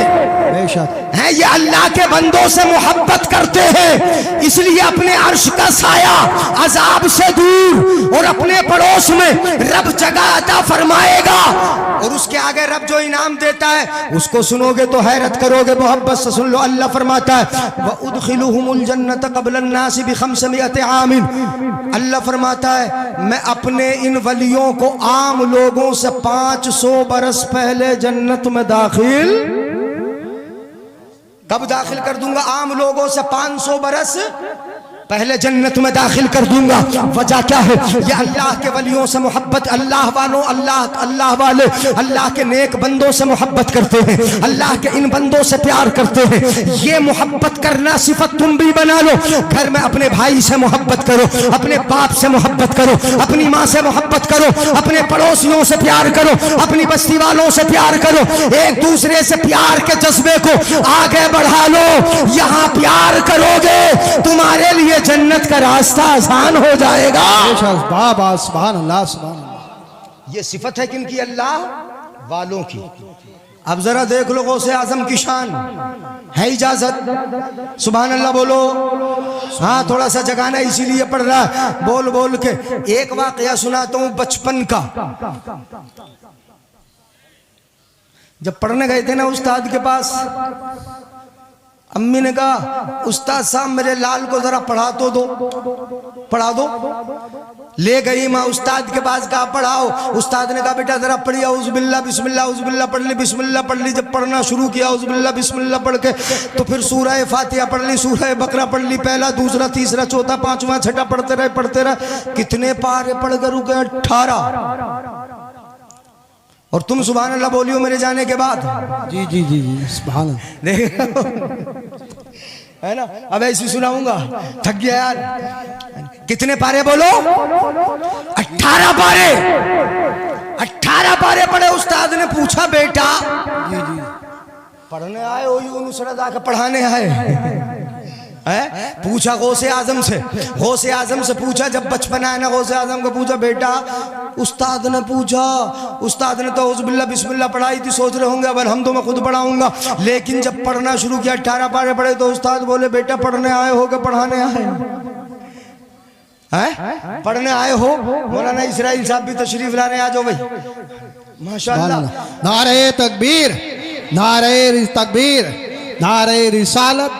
बेशक है, ये अल्लाह के बंदों से मोहब्बत करते हैं, इसलिए अपने अर्श का साया अजाब से दूर, और अपने पड़ोस में रब जगह अता फरमाएगा। और उसके आगे रब जो इनाम देता है उसको सुनोगे तो हैरत करोगे, मोहब्बत से सुन लो। अल्लाह फरमाता है व उदखिलुहुमुल जन्नत क़ब्ल अन्नास बि500 आमिन, अल्लाह फरमाता है मैं अपने इन वलियों को आम लोगों से 500 बरस पहले जन्नत में दाखिल, कब दाखिल कर दूंगा? आम लोगों से 500 बरस पहले जन्नत में दाखिल कर दूंगा। वजह क्या है? ये अल्लाह के वलियों से मोहब्बत, अल्लाह वालों, अल्लाह वाले अल्लाह के नेक बंदों से मोहब्बत करते हैं, अल्लाह के इन बंदों से प्यार करते हैं। ये मोहब्बत करना सिफत तुम भी बना लो। घर में अपने भाई से मोहब्बत करो, अपने बाप से मोहब्बत करो, अपनी माँ से मोहब्बत करो, अपने पड़ोसियों से प्यार करो, अपनी बस्ती वालों से प्यार करो, एक दूसरे से प्यार के जज्बे को आगे बढ़ा लो। यहाँ प्यार करोगे तुम्हारे लिए जन्नत का रास्ता आसान हो जाएगा। बाबा सुभान अल्लाह, सुभान अल्लाह। ये सिफत है किनकी? अल्लाह वालों की। अब जरा देख लो गौसे आजम की शान, है इजाजत? सुभान अल्लाह बोलो। हाँ थोड़ा सा जगाना इसीलिए पड़ रहा है बोल बोल के। एक वाकया सुनाता हूँ बचपन का। जब पढ़ने गए थे ना उस्ताद के पास, अम्मी ने कहा उस्ताद साहब मेरे लाल को जरा पढ़ा तो दो, पढ़ा दो। ले गई माँ उस्ताद के पास, कहा पढ़ाओ। उस्ताद ने कहा बेटा जरा पढ़िए, औज़ुबिल्लाह बिस्मिल्लाह, औज़ुबिल्लाह पढ़ ली, बिस्मिल्लाह पढ़ ली। जब पढ़ना शुरू किया औज़ुबिल्लाह बिस्मिल्लाह पढ़ के, तो फिर सूरह फातिहा पढ़ ली, सूरह बकरा पढ़ ली, पहला दूसरा तीसरा चौथा पांचवा छठा पढ़ते रहे। कितने पारे पढ़ कर रुके? 18। और तुम सुभान अल्लाह बोलियो मेरे जाने के बाद। जी जी जी जी सुभान अल्लाह। देख है ना, अब ऐसी सुनाऊंगा, थक गया यार। कितने पारे बोलो? 18 पारे। 18 पारे पढ़े। उस्ताद ने पूछा बेटा जी जी पढ़ने आए हो यूनुस रज़ा के पढ़ाने आए? है? पूछा गौसे आजम से, गौसे आजम से पूछा। जब बचपन आया ना गौसे आजम को पूछा बेटा, उस्ताद ने पूछा, उस्ताद ने तो औज़ुबिल्लाह बिस्मिल्लाह पढ़ाई थी, सोच रहे होंगे अब हम तो मैं खुद पढ़ाऊंगा। लेकिन जब पढ़ना शुरू किया 18 पारे पढ़े तो उस्ताद बोले बेटा पढ़ने आए हो कि पढ़ाने आए हैं? पढ़ने आए हो। मौलाना इस्राइल साहब भी तशरीफ लाने आ जाओ भाई, माशाअल्लाह। नारे तकबीर, नारे तकबीर, नारे रिसालत,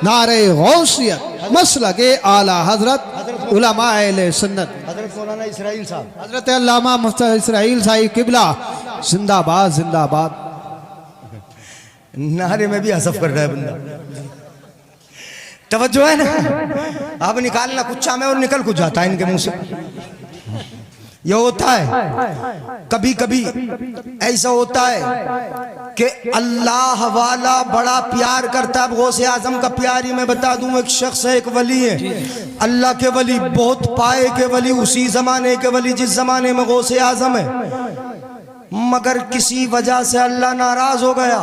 नारे गौसियत, मसलके आला हजरत उलमा अहले सुन्नत, हजरत मौलाना इस्राइल साहब, हजरत अल्लामा मुफ्ती इस्राइल साहिब किबला जिंदाबाद जिंदाबाद। नारे में भी हसफ कर रहा है बंदा। तवज्जो है ना? अब निकालना कुच्चा में और निकल कुछ जाता है इनके मुंह से। ये होता है। कभी कभी ऐसा होता है कि अल्लाह वाला बड़ा प्यार करता है। गौसे आजम का प्यार ही मैं बता दूं, एक शख्स है, एक वली है, अल्लाह के वली, बहुत पाए के वली, उसी जमाने के वली जिस जमाने में गौसे आजम है, मगर किसी वजह से अल्लाह नाराज हो गया।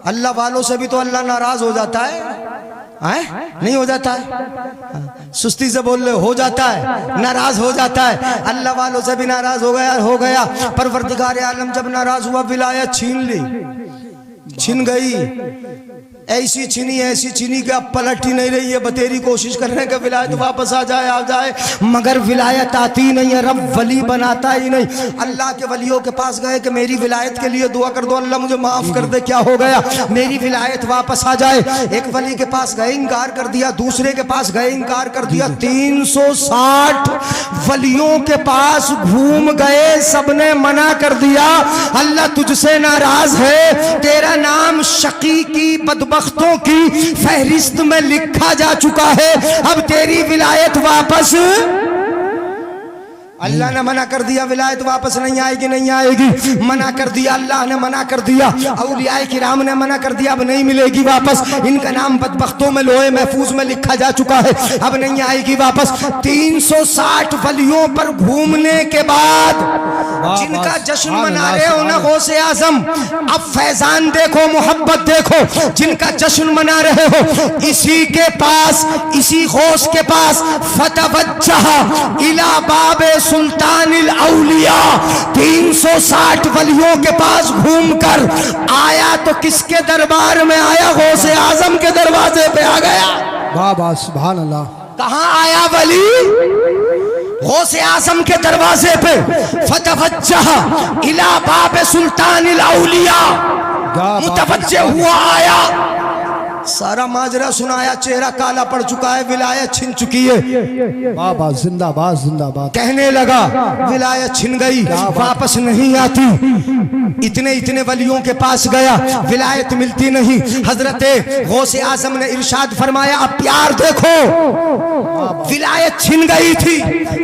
अल्लाह वालों से भी तो अल्लाह नाराज हो जाता है, नहीं हो जाता है? सुस्ती से बोल रहे हो जाता है, नाराज हो जाता है। अल्लाह वालों से भी नाराज हो गया। परवरदिगार आलम जब नाराज हुआ, विलायत छीन ली, छिन गई, ऐसी छिनी कि अब पलट ही नहीं रही है। बतेरी कोशिश कर रहे हैं कि विलायत वापस आ जाए, मगर विलायत आती नहीं है। रब वली बनाता ही नहीं। अल्लाह के वलियों के पास गए कि मेरी विलायत के लिए दुआ कर दो, अल्लाह मुझे माफ कर दे, क्या हो गया, मेरी विलायत वापस आ जाए। एक वली के पास गए, इनकार कर दिया, दूसरे के पास गए, इनकार कर दिया, 360 वलियों के पास घूम गए, सबने मना कर दिया। अल्लाह तुझसे नाराज है, तेरा नाम शकी की बदबख्तों की फहरिस्त में लिखा जा चुका है, अब तेरी विलायत वापस। अल्लाह ने मना कर दिया, विलायत वापस नहीं आएगी, मना कर दिया, अल्लाह ने मना कर दिया, औलिया किराम ने मना कर दिया, अब नहीं मिलेगी वापस, इनका नाम बदबख्तों में लोहे महफूज में लिखा जा चुका है, अब नहीं आएगी वापस। 360 वलियों पर घूमने के बाद जिनका जश्न मना रहे हो ना गौसे आजम, अब फैजान देखो, मोहब्बत देखो, जिनका जश्न मना रहे हो, इसी के पास, इसी गौस के पास फतवज्जह इला बाबे सुल्तानिल औलिया, 360 वलियों के पास घूमकर आया तो किसके दरबार में आया? गौसे आजम के दरवाजे पे आ गया। वाह वाह, सुभान अल्लाह। कहां आया वली? गौसे आजम के दरवाजे पे। फतवज्जह इला बाबे सुल्तानिल औलिया, मुतवज्जे हुआ, आया, सारा माजरा सुनाया, चेहरा काला पड़ चुका है, विलायत छिन चुकी है। बाबा जिंदाबाद जिंदाबाद। कहने लगा विलायत छिन गई, वापस नहीं आती। इतने वलियों के पास गया, विलायत मिलती नहीं। हजरत गौसे आजम ने इरशाद फरमाया, अब प्यार देखो, विलायत छिन गई थी,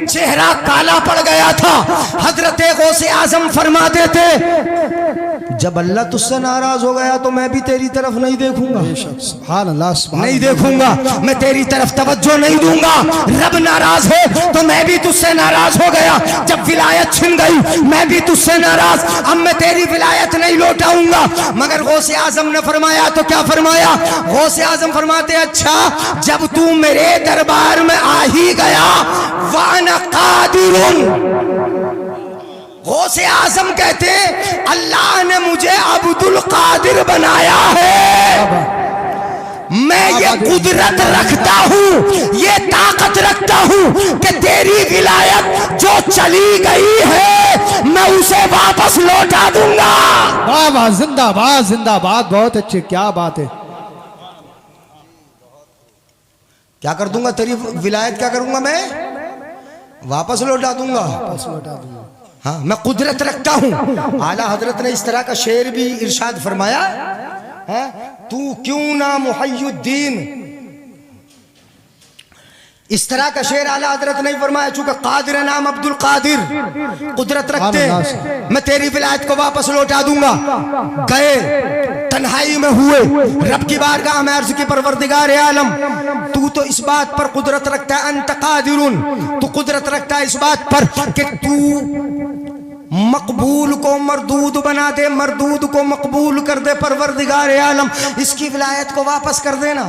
चेहरा काला पड़ गया था। हजरत गौसे आजम फरमाते थे, जब अल्लाह तुझसे नाराज हो गया तो मैं भी तेरी तरफ नहीं देखूंगा, सुभान अल्लाह, सुभान नहीं देखूंगा, मैं तेरी तरफ तवज्जो नहीं दूंगा। रब नाराज है तो मैं भी तुझसे नाराज हो गया। जब विलायत छिन गई, मैं भी तुझसे नाराज, अब मैं तेरी विलायत नहीं लौटाऊंगा। मगर गौसे आजम ने फरमाया, तो क्या फरमाया? गौसे आजम फरमाते, अच्छा जब तू मेरे दरबार में आ ही गया, वाना कादिरुन। गौसे आजम कहते, अल्लाह ने मुझे अब्दुल कादिर बनाया है, मैं ये कुदरत रखता हूँ, ये ताकत रखता हूँ कि तेरी विलायत जो चली गई है मैं उसे वापस लौटा दूंगा। वाह वाह, जिंदाबाद जिंदाबाद, बहुत अच्छे, क्या बात है। क्या कर दूंगा? तेरी विलायत क्या करूंगा? मैं वापस लौटा दूंगा, वापस लौटा दूंगा। हाँ, मैं कुदरत रखता हूँ। आला हजरत ने इस तरह का शेर भी इरशाद फरमाया है, तू क्यों ना मुहय्युद्दीन, इस तरह का शेर आला हजरत नहीं फरमाया, चूंकि कादिर नाम अब्दुल कादिर, कुदरत रखते, मैं तेरी विलायत को वापस लौटा दूंगा। गए, तन्हाई में हुए, रब की बारगाह में अर्ज की, परवरदिगार आलम तू तो इस बात पर कुदरत रखता है, अंत कादिरुन, तू कुदरत रखता है इस बात पर कि तू मकबूल को मरदूद बना दे, मरदूद को मकबूल कर दे। परवरदिगार आलम इसकी विलायत को वापस कर देना,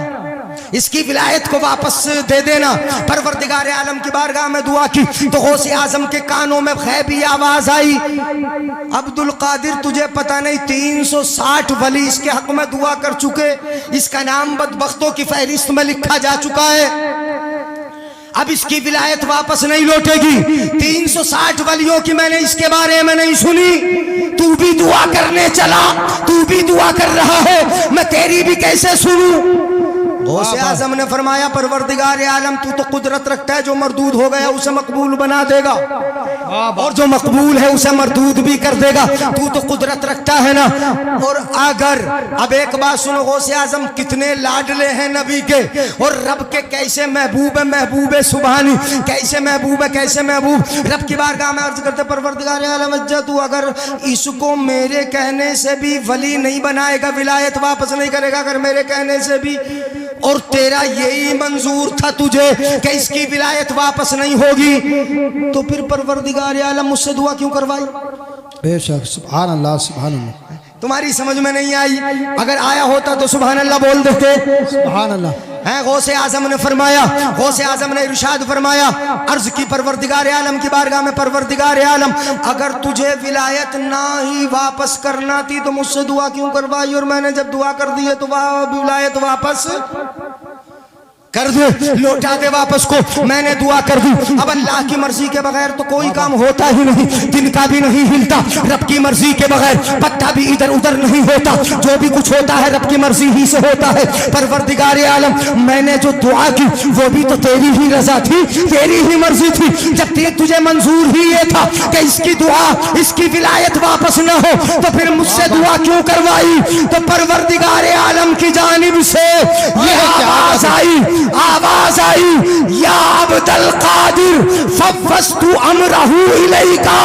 इसकी विलायत को वापस दे देना। परवरदिगार आलम की बारगाह में दुआ की तो गौसे आजम के कानों में गैबी आवाज आई, अब्दुल कादिर तुझे पता नहीं 360 वली इसके हक में दुआ कर चुके, इसका नाम बदबख्तों की फहरिस्त में लिखा जा चुका है, अब इसकी विलायत वापस नहीं लौटेगी। 360 वलियों की मैंने इसके बारे में नहीं सुनी, तू भी दुआ करने चला, तू भी दुआ कर रहा है, मैं तेरी भी कैसे सुनूं? गौसे आजम ने फरमाया परवरदिगार आलम तू तो कुदरत रखता है, जो मरदूद हो गया उसे मकबूल बना देगा और जो मकबूल है उसे मरदूद भी कर देगा। तू तो कुदरत रखता है ना। और अगर अब एक बात सुनो, गौसे आजम कितने लाडले हैं नबी के और रब के कैसे महबूब है, महबूब सुबहानी, कैसे महबूब है, कैसे महबूब। रब की बारगाह में अर्ज करते परवरदिगार आलम तू अगर इसको मेरे कहने से भी वली नहीं बनाएगा, विलायत वापस नहीं करेगा अगर मेरे कहने से भी, और तेरा यही मंजूर था तुझे कि इसकी विलायत वापस नहीं होगी, तो फिर परवरदिगार आलम मुझसे दुआ क्यों करवाई? बेशक, सुभान अल्लाह सुभान अल्लाह। तुम्हारी समझ में नहीं आई, अगर आया होता तो सुभान अल्लाह बोल देते। सुभान अल्लाह। है गौसे आजम ने फरमाया, गौसे आजम ने इरशाद फरमाया, अर्ज की परवरदिगार आलम की बारगाह में परवरदिगार आलम अगर तुझे विलायत ना ही वापस करना थी तो मुझसे दुआ क्यों करवाई? और मैंने जब दुआ कर दी है तो विलायत वापस कर दे, लौटा दे वापस को। मैंने दुआ कर दी। अब अल्लाह की मर्जी के बगैर तो कोई काम होता ही नहीं, तिनका भी नहीं हिलता। रब की मर्जी के बगैर पत्ता भी इधर उधर नहीं होता। जो भी कुछ होता है रब की मर्जी ही से होता है। परवरदिगार आलम मैंने जो दुआ की वो भी तो तेरी ही रजा थी, तेरी ही मर्जी थी। जब तुझे मंजूर ही ये था कि इसकी दुआ, इसकी विलायत वापस न हो, तो फिर मुझसे दुआ क्यों करवाई? तो परवरदिगार आलम की जानिब से ये आवाज आई या अब्दुल कादिर फवस्तु अमरहू इलैका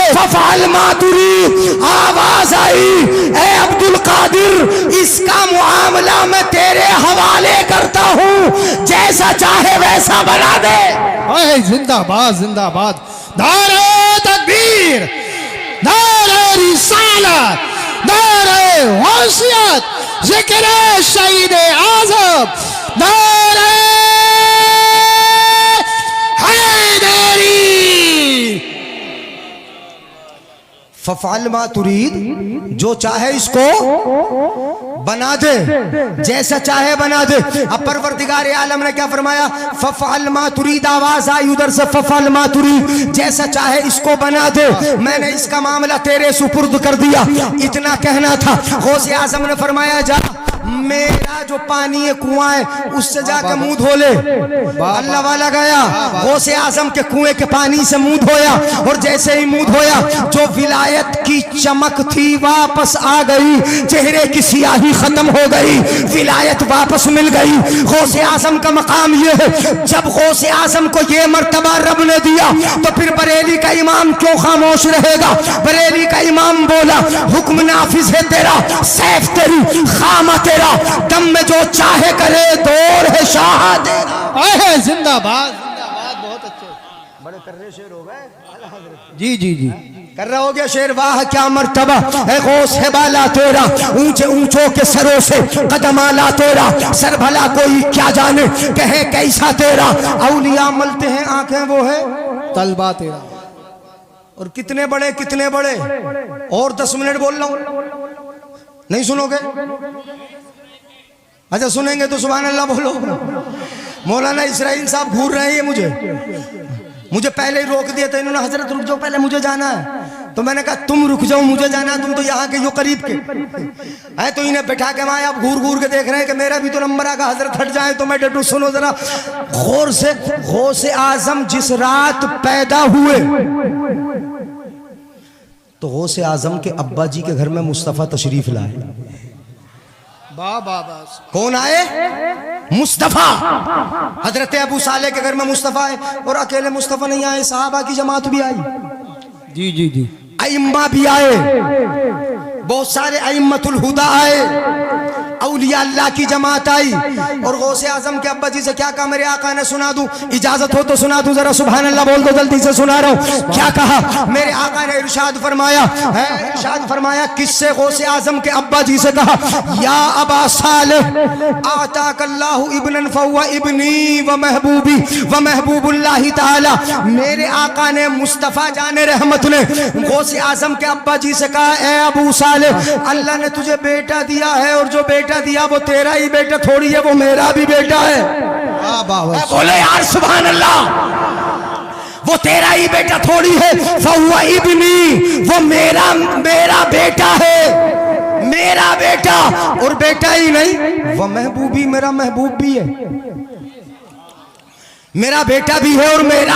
फफअल मा तुरीद। आवाज आई ए अब्दुल कादिर इसका मुआमला मैं तेरे हवाले करता हूँ, जैसा चाहे वैसा बना दे। जिंदाबाद जिंदाबाद। नारे तकबीर, नारे रिसालत, नारे गौसियत, जिक्र शहीद आज़म, नारे हैदरी। फफअल मा तुरीद, जो चाहे इसको बना दे, जैसा चाहे बना दे। अब परवरदिगार आलम ने क्या फरमाया? फफअल मा तुरीद। आवाज आई उधर से फफअल मा तुरीद, जैसा चाहे इसको बना दे, मैंने इसका मामला तेरे सुपुर्द कर दिया। इतना कहना था। गौसे आजम ने फरमाया जा मेरा जो पानी है कुआं है उससे जाकर मुंह धो ले। अल्लाह वाला गया गौसे आजम के कुएं के पानी से मुंह धोया और जैसे ही मुंह धोया जो विलायत की चमक थी वापस आ गई, चेहरे की सियाही खत्म हो गई, विलायत वापस मिल गई। गौसे आजम का मकाम यह है, जब गौसे आजम को यह मर्तबा रब ने दिया तो फिर बरेली का इमाम क्यों खामोश रहेगा? बरेली का इमाम बोला हुक्म नाफिज है तेरा, सैफ तेरी, खामा तेरा, दम में जो चाहे करे, दौर है शाह तेरा। जिंदाबाद जिंदाबाद। बहुत अच्छे, बड़े कर्रे शेर हो गए। जी जी जी, कर रहा हो गया शेर। वाह क्या मर्तबा है गौस है बाला तेरा, ऊंचे ऊंचों के सरों से कदम आला तेरा, सर भला कोई क्या जाने कहे कैसा तेरा। औलिया मलते हैं आंखें वो है तलबा तेरा। और कितने बड़े कितने बड़े। और 10 मिनट बोल रहा हूं, नहीं सुनोगे? अच्छा सुनेंगे तो सुभान अल्लाह बोलो। मौलाना इस्राइल साहब घूर रहे हैं, मुझे पहले ही रोक दिया था इन्होंने, हजरत रुक जाओ पहले मुझे जाना है। तो मैंने कहा तुम रुक जाओ, मुझे जाना है, तुम तो यहाँ के यो करीब के है। तो इन्हें बैठा के वहां आप घूर घूर के देख रहे हैं कि मेरा भी तो नंबर आगा, हजरत हट जाए तो मैं डटू। सुनो जरा गौर से। गौसे आजम जिस रात पैदा हुए तो गौसे आजम के अब्बा जी के घर में मुस्तफ़ा तशरीफ लाए। कौन आए? मुस्तफ़ा। हजरत अबू साले के घर में मुस्तफ़ा आए और अकेले मुस्तफ़ा नहीं आए, सहाबा की जमात भी आई। जी जी जी। अइम्मा भी आए, बहुत सारे अइम्मतुल हुदा आए, औलिया अल्लाह की जमात आई। और गौसे आजम के अब्बा जी से क्या कहा मेरे आका ने? सुना दूं? इजाजत हो तो सुना दूं? जरा सुभान अल्लाह बोल दो, जल्दी से सुना रहा हूं। क्या कहा मेरे आका ने? इरशाद फरमाया है, इरशाद फरमाया किससे? गौसे आजम के अब्बा जी से कहा या अबा सालेह आताकल्लाहु इब्नन फहुवा इब्नी व महबूबी व महबूबुल्लाह ताला। मेरे आका ने मुस्तफ़ा जाने रहमत ने गौसे आजम के अब्बा जी से कहा ए अबू सालेह, अल्लाह ने तुझे बेटा दिया है और जो बेटा दिया वो तेरा ही बेटा थोड़ी है, वो मेरा भी बेटा है। बोले यार सुभान अल्लाह, वो तेरा ही बेटा थोड़ी है। फहुवा इब्नी, वो मेरा बेटा है। मेरा बेटा, और बेटा ही नहीं वह महबूबी मेरा महबूब भी है। मेरा बेटा भी है और मेरा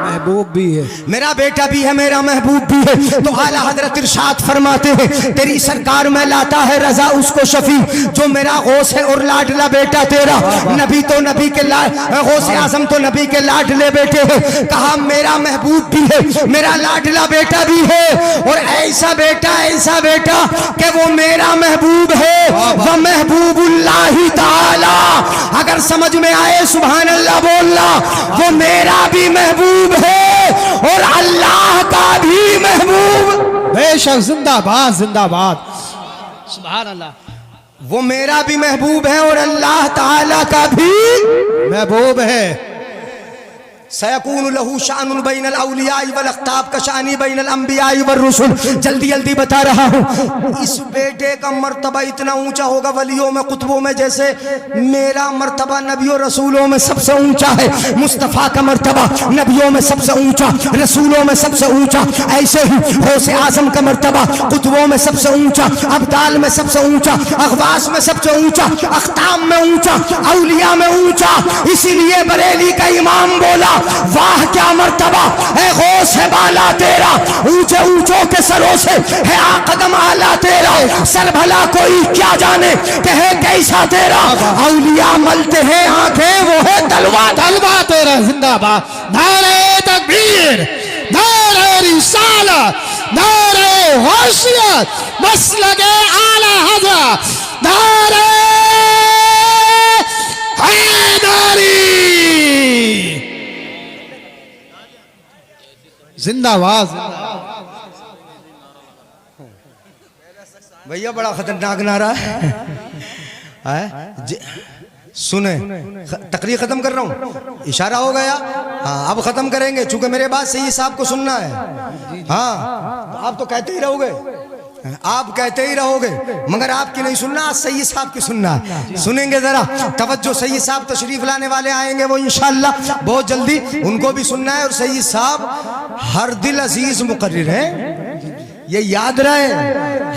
महबूब भी है। मेरा बेटा भी है, मेरा महबूब भी है। तो आला हजरत इरशाद फरमाते हैं, तेरी सरकार में लाता है रजा उसको शफी जो मेरा गौस है और लाडला बेटा तेरा। नबी तो नबी के गौस आजम तो नबी के लाडले बेटे हैं। कहा मेरा महबूब भी है, मेरा लाडला बेटा भी है, और ऐसा बेटा कि वो मेरा महबूब है, वह महबूबुल्लाह ताला। अगर समझ में आए सुभान अल्लाह बोलना। वो मेरा भी महबूब है और अल्लाह का भी महबूब। बेशक, जिंदाबाद जिंदाबाद, सुभान अल्लाह। वो मेरा भी महबूब है और अल्लाह ताला का भी महबूब है। सयकून लहू शानुन बैनल औलिया वल अख्ताब का शानी बैनल अंबिया वर रुसुल। जल्दी जल्दी बता रहा हूँ, इस बेटे का मर्तबा इतना ऊंचा होगा वलियों में कुतुबों में जैसे मेरा मर्तबा नबियों रसूलों में सबसे ऊंचा है। मुस्तफ़ा का मर्तबा नबियों में सबसे ऊंचा, रसूलों में सबसे ऊंचा। ऐसे ही गौसे आजम का मर्तबा कुतुबों में सबसे ऊंचा, अब्दाल में सबसे ऊंचा, अखवास में सबसे ऊंचा, अख्ताम में ऊंचा, औलिया में ऊंचा। इसीलिए बरेली का इमाम बोला, वाह क्या मर्तबा है गौस है बाला तेरा, ऊंचे ऊंचों के सरों से है आकदम आला तेरा। सर भला कोई क्या जाने कि है कैसा तेरा, औलिया मलते हैं आंखें वो है तलवा तेरा। जिंदाबाद। नारे तकबीर, नारे रिसालत, नारे गौसियत, मसलके आला हज़रत, नारे हैदरी। जिंदाबाद। भैया बड़ा खतरनाक नारा है। सुने, तकरीर खत्म कर रहा हूँ, इशारा हो गया। हाँ, अब खत्म करेंगे चूंकि मेरे बात सही साहब को सुनना है। हाँ, तो आप तो कहते ही रहोगे, आप कहते ही रहोगे, मगर आपकी नहीं सुनना, आज सही साहब की सुनना है। सुनेंगे जरा तवज्जो। सही साहब तशरीफ लाने वाले आएंगे वो इंशाअल्लाह बहुत जल्दी, उनको भी सुनना है। और सही साहब हर दिल अजीज मुकर्रिर है, ये याद रहे,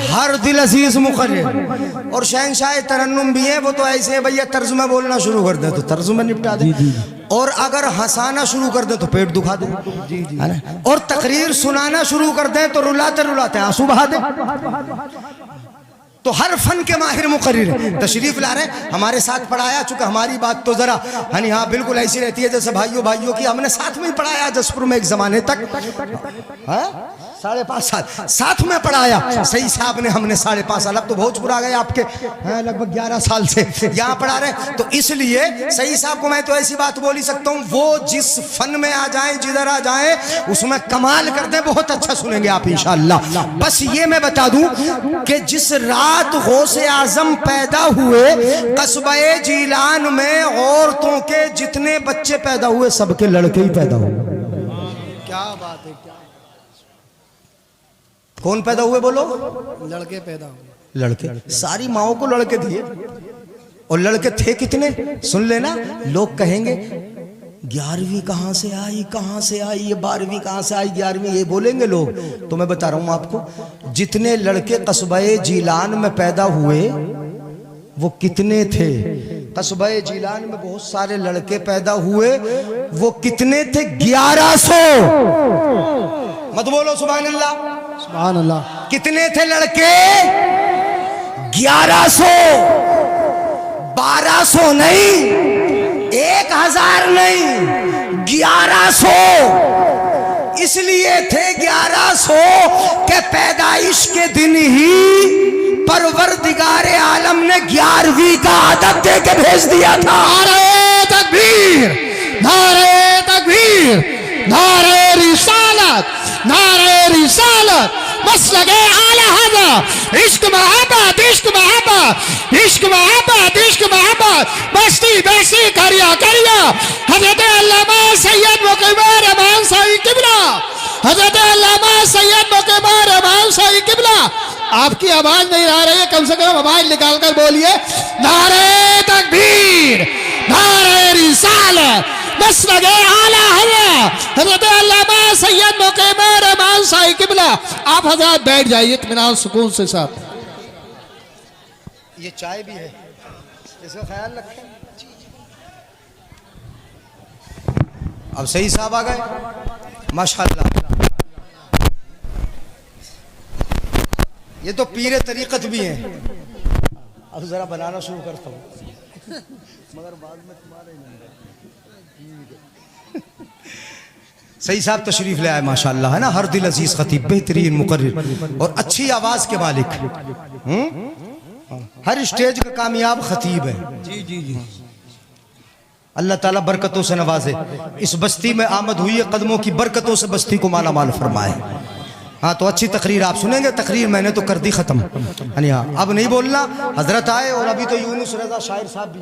हर दिल अजीज मुकर्रिर। और शहंशाह तरन्नुम भी है, वो तो ऐसे भैया तर्ज में बोलना शुरू कर दे तो तर्ज में निपटा दे, और अगर हंसाना शुरू कर दे तो पेट दुखा दे, है ना? और तकरीर सुनाना शुरू कर दे तो रुलाते रुलाते आंसू बहा दे। तो हर फन के माहिर मुकर्रिर है। तशरीफ ला रहे हमारे साथ पढ़ाया, चूंकि हमारी बात तो जरा हनी हाँ बिल्कुल ऐसी रहती है जैसे भाइयों भाइयों की। हमने साथ में ही पढ़ाया जसपुर में एक जमाने तक, 5.5 साल साथ में पढ़ाया। सही साहब ने हमने 5.5 साल, अब तो भोजपुर आ गए आपके, लगभग 11 साल से यहाँ पढ़ा रहे। तो इसलिए सही साहब को मैं तो ऐसी बात बोल ही सकता हूँ, वो जिस फन में आ जाए, जिधर आ जाए, उसमें कमाल कर दे, बहुत अच्छा सुनेंगे आप इंशाअल्लाह। बस ये मैं बता दूं कि जिस रात गौसे आजम पैदा हुए, कस्बे जीलान में औरतों के जितने बच्चे पैदा हुए सबके लड़के ही पैदा हुए। क्या बात है, क्या कौन पैदा हुए बोलो? लड़के पैदा हुए। लड़के, सारी माओं को लड़के दिए, और लड़के थे कितने सुन लेना। लोग कहेंगे 11वीं कहाँ से आई, कहाँ से आई, ये 12वीं कहाँ से आई, 11वीं ये बोलेंगे लोग। तो मैं बता रहा हूँ आपको, जितने लड़के कस्बे जीलान में पैदा हुए वो कितने थे। कस्बे जीलान में बहुत सारे लड़के पैदा हुए, वो कितने थे? 1100। मत बोलो सुभान अल्लाह, सुभान अल्लाह। कितने थे लड़के? 1100। 1200 नहीं, 1000 नहीं, 1100। इसलिए थे 1100 के पैदाइश के दिन ही परवरदिगारे आलम ने 11वीं का आदत दे के भेज दिया था। नारे तकबीर, नारे तकबीर, नारे रिसालत, नारे रिसालत, मसलके आला हज़रत। इश्क मोहब्बत, इश्क मोहब्बत, इश्क मोहब्बत, इश्क मोहब्बत, बस्ती बेसी करिया करिया। हजरत अल्लामा सैयद मुक़बिल रहमान साईं किबला, हजरत अल्लामा सैयद मुक़बिल रहमान साईं किबला। आपकी आवाज नहीं आ रही है, कम से कम आवाज निकाल कर बोलिए। नारे तकबीर, नारे रिसालत, मसलके आला हज़रत, हजरत अल्लामा सैयद मुक़बिल रहमान साईं किबला। आप हज़रत बैठ जाइए इत्मीनान सुकून से साथ। ये चाय भी है, इसका ख्याल रखें। अब सही साहब आ गए माशाल्लाह। ये तो पीरे तरीकत भी हैं। अब जरा बनाना शुरू करता हूँ मगर बाद में तुम्हारे सही साहब तशरीफ ले आए माशाल्लाह, है ना। हर दिल अजीज खतीब, बेहतरीन मुकर्रिर और अच्छी आवाज के मालिक। हर स्टेज का कामयाब खतीब है। जी जी जी, अल्लाह ताला बरकतों से नवाजे। इस बस्ती में आमद हुई है, कदमों की बरकतों से बस्ती को माला माल फरमाए। हाँ तो अच्छी तकरीर आप सुनेंगे। तकरीर मैंने तो कर दी खत्म, हाँ अब नहीं बोलना। हजरत आए और अभी तो यूनुस रजा शायर साहब भी,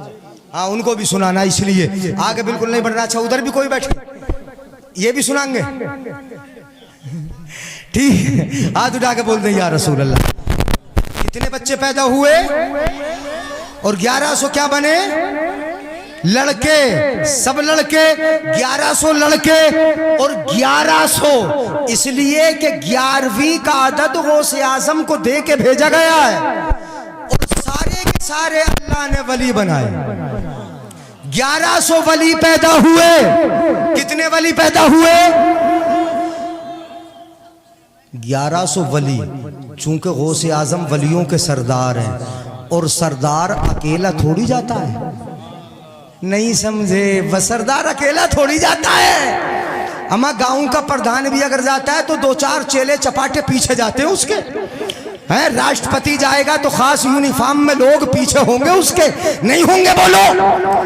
हाँ उनको भी सुनाना, इसलिए आगे बिल्कुल नहीं बढ़ना। अच्छा उधर भी कोई बैठे, ये भी सुनाएंगे, ठीक है। हाथ उठा के बोल दें या रसूल अल्लाह। कितने बच्चे पैदा हुए और 1100 क्या बने लड़के, सब लड़के 1100 लड़के और 1100 इसलिए कि 11वीं का अदद गौसे आजम को दे के भेजा गया है और सारे के सारे अल्लाह ने वली बनाए। 1100 वली पैदा हुए। कितने वली पैदा हुए? 1100 वली। चूंकि गौसे आजम वलियों के सरदार हैं और सरदार अकेला थोड़ी जाता है, नहीं समझे, बस सरदार अकेला थोड़ी जाता है। अमा गांव का प्रधान भी अगर जाता है तो 2-4 चेले चपाटे पीछे जाते हैं उसके, है। राष्ट्रपति जाएगा तो खास यूनिफॉर्म में लोग पीछे होंगे उसके, नहीं होंगे बोलो?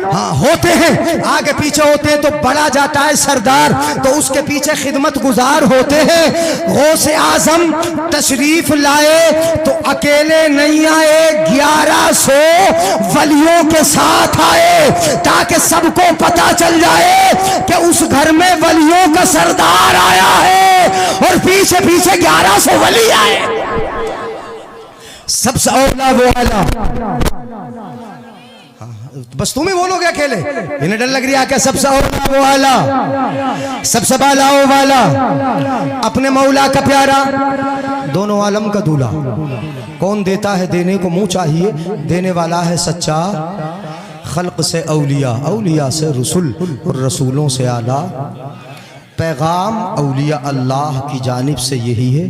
हाँ होते हैं, आगे पीछे होते हैं। तो बड़ा जाता है सरदार तो उसके पीछे खिदमत गुजार होते हैं। गौसे आजम तशरीफ लाए तो अकेले नहीं आए, 1100 वलियों के साथ आए ताकि सबको पता चल जाए कि उस घर में वलियों का सरदार आया है और पीछे पीछे 1100 वली आए। सबसे औला वो आला, बस तुम ही बोलोगे अकेले, इन्हें डर लग रही है क्या? सबसे औला वो आला, सबसे बाला वो वाला, अपने मौला का प्यारा, दोनों आलम का दूल्हा। कौन देता है? देने को मुंह चाहिए, देने वाला है सच्चा। खल्क से औलिया, औलिया से रसूल और रसूलों से आला। पैगाम औलिया अल्लाह की जानिब से यही है,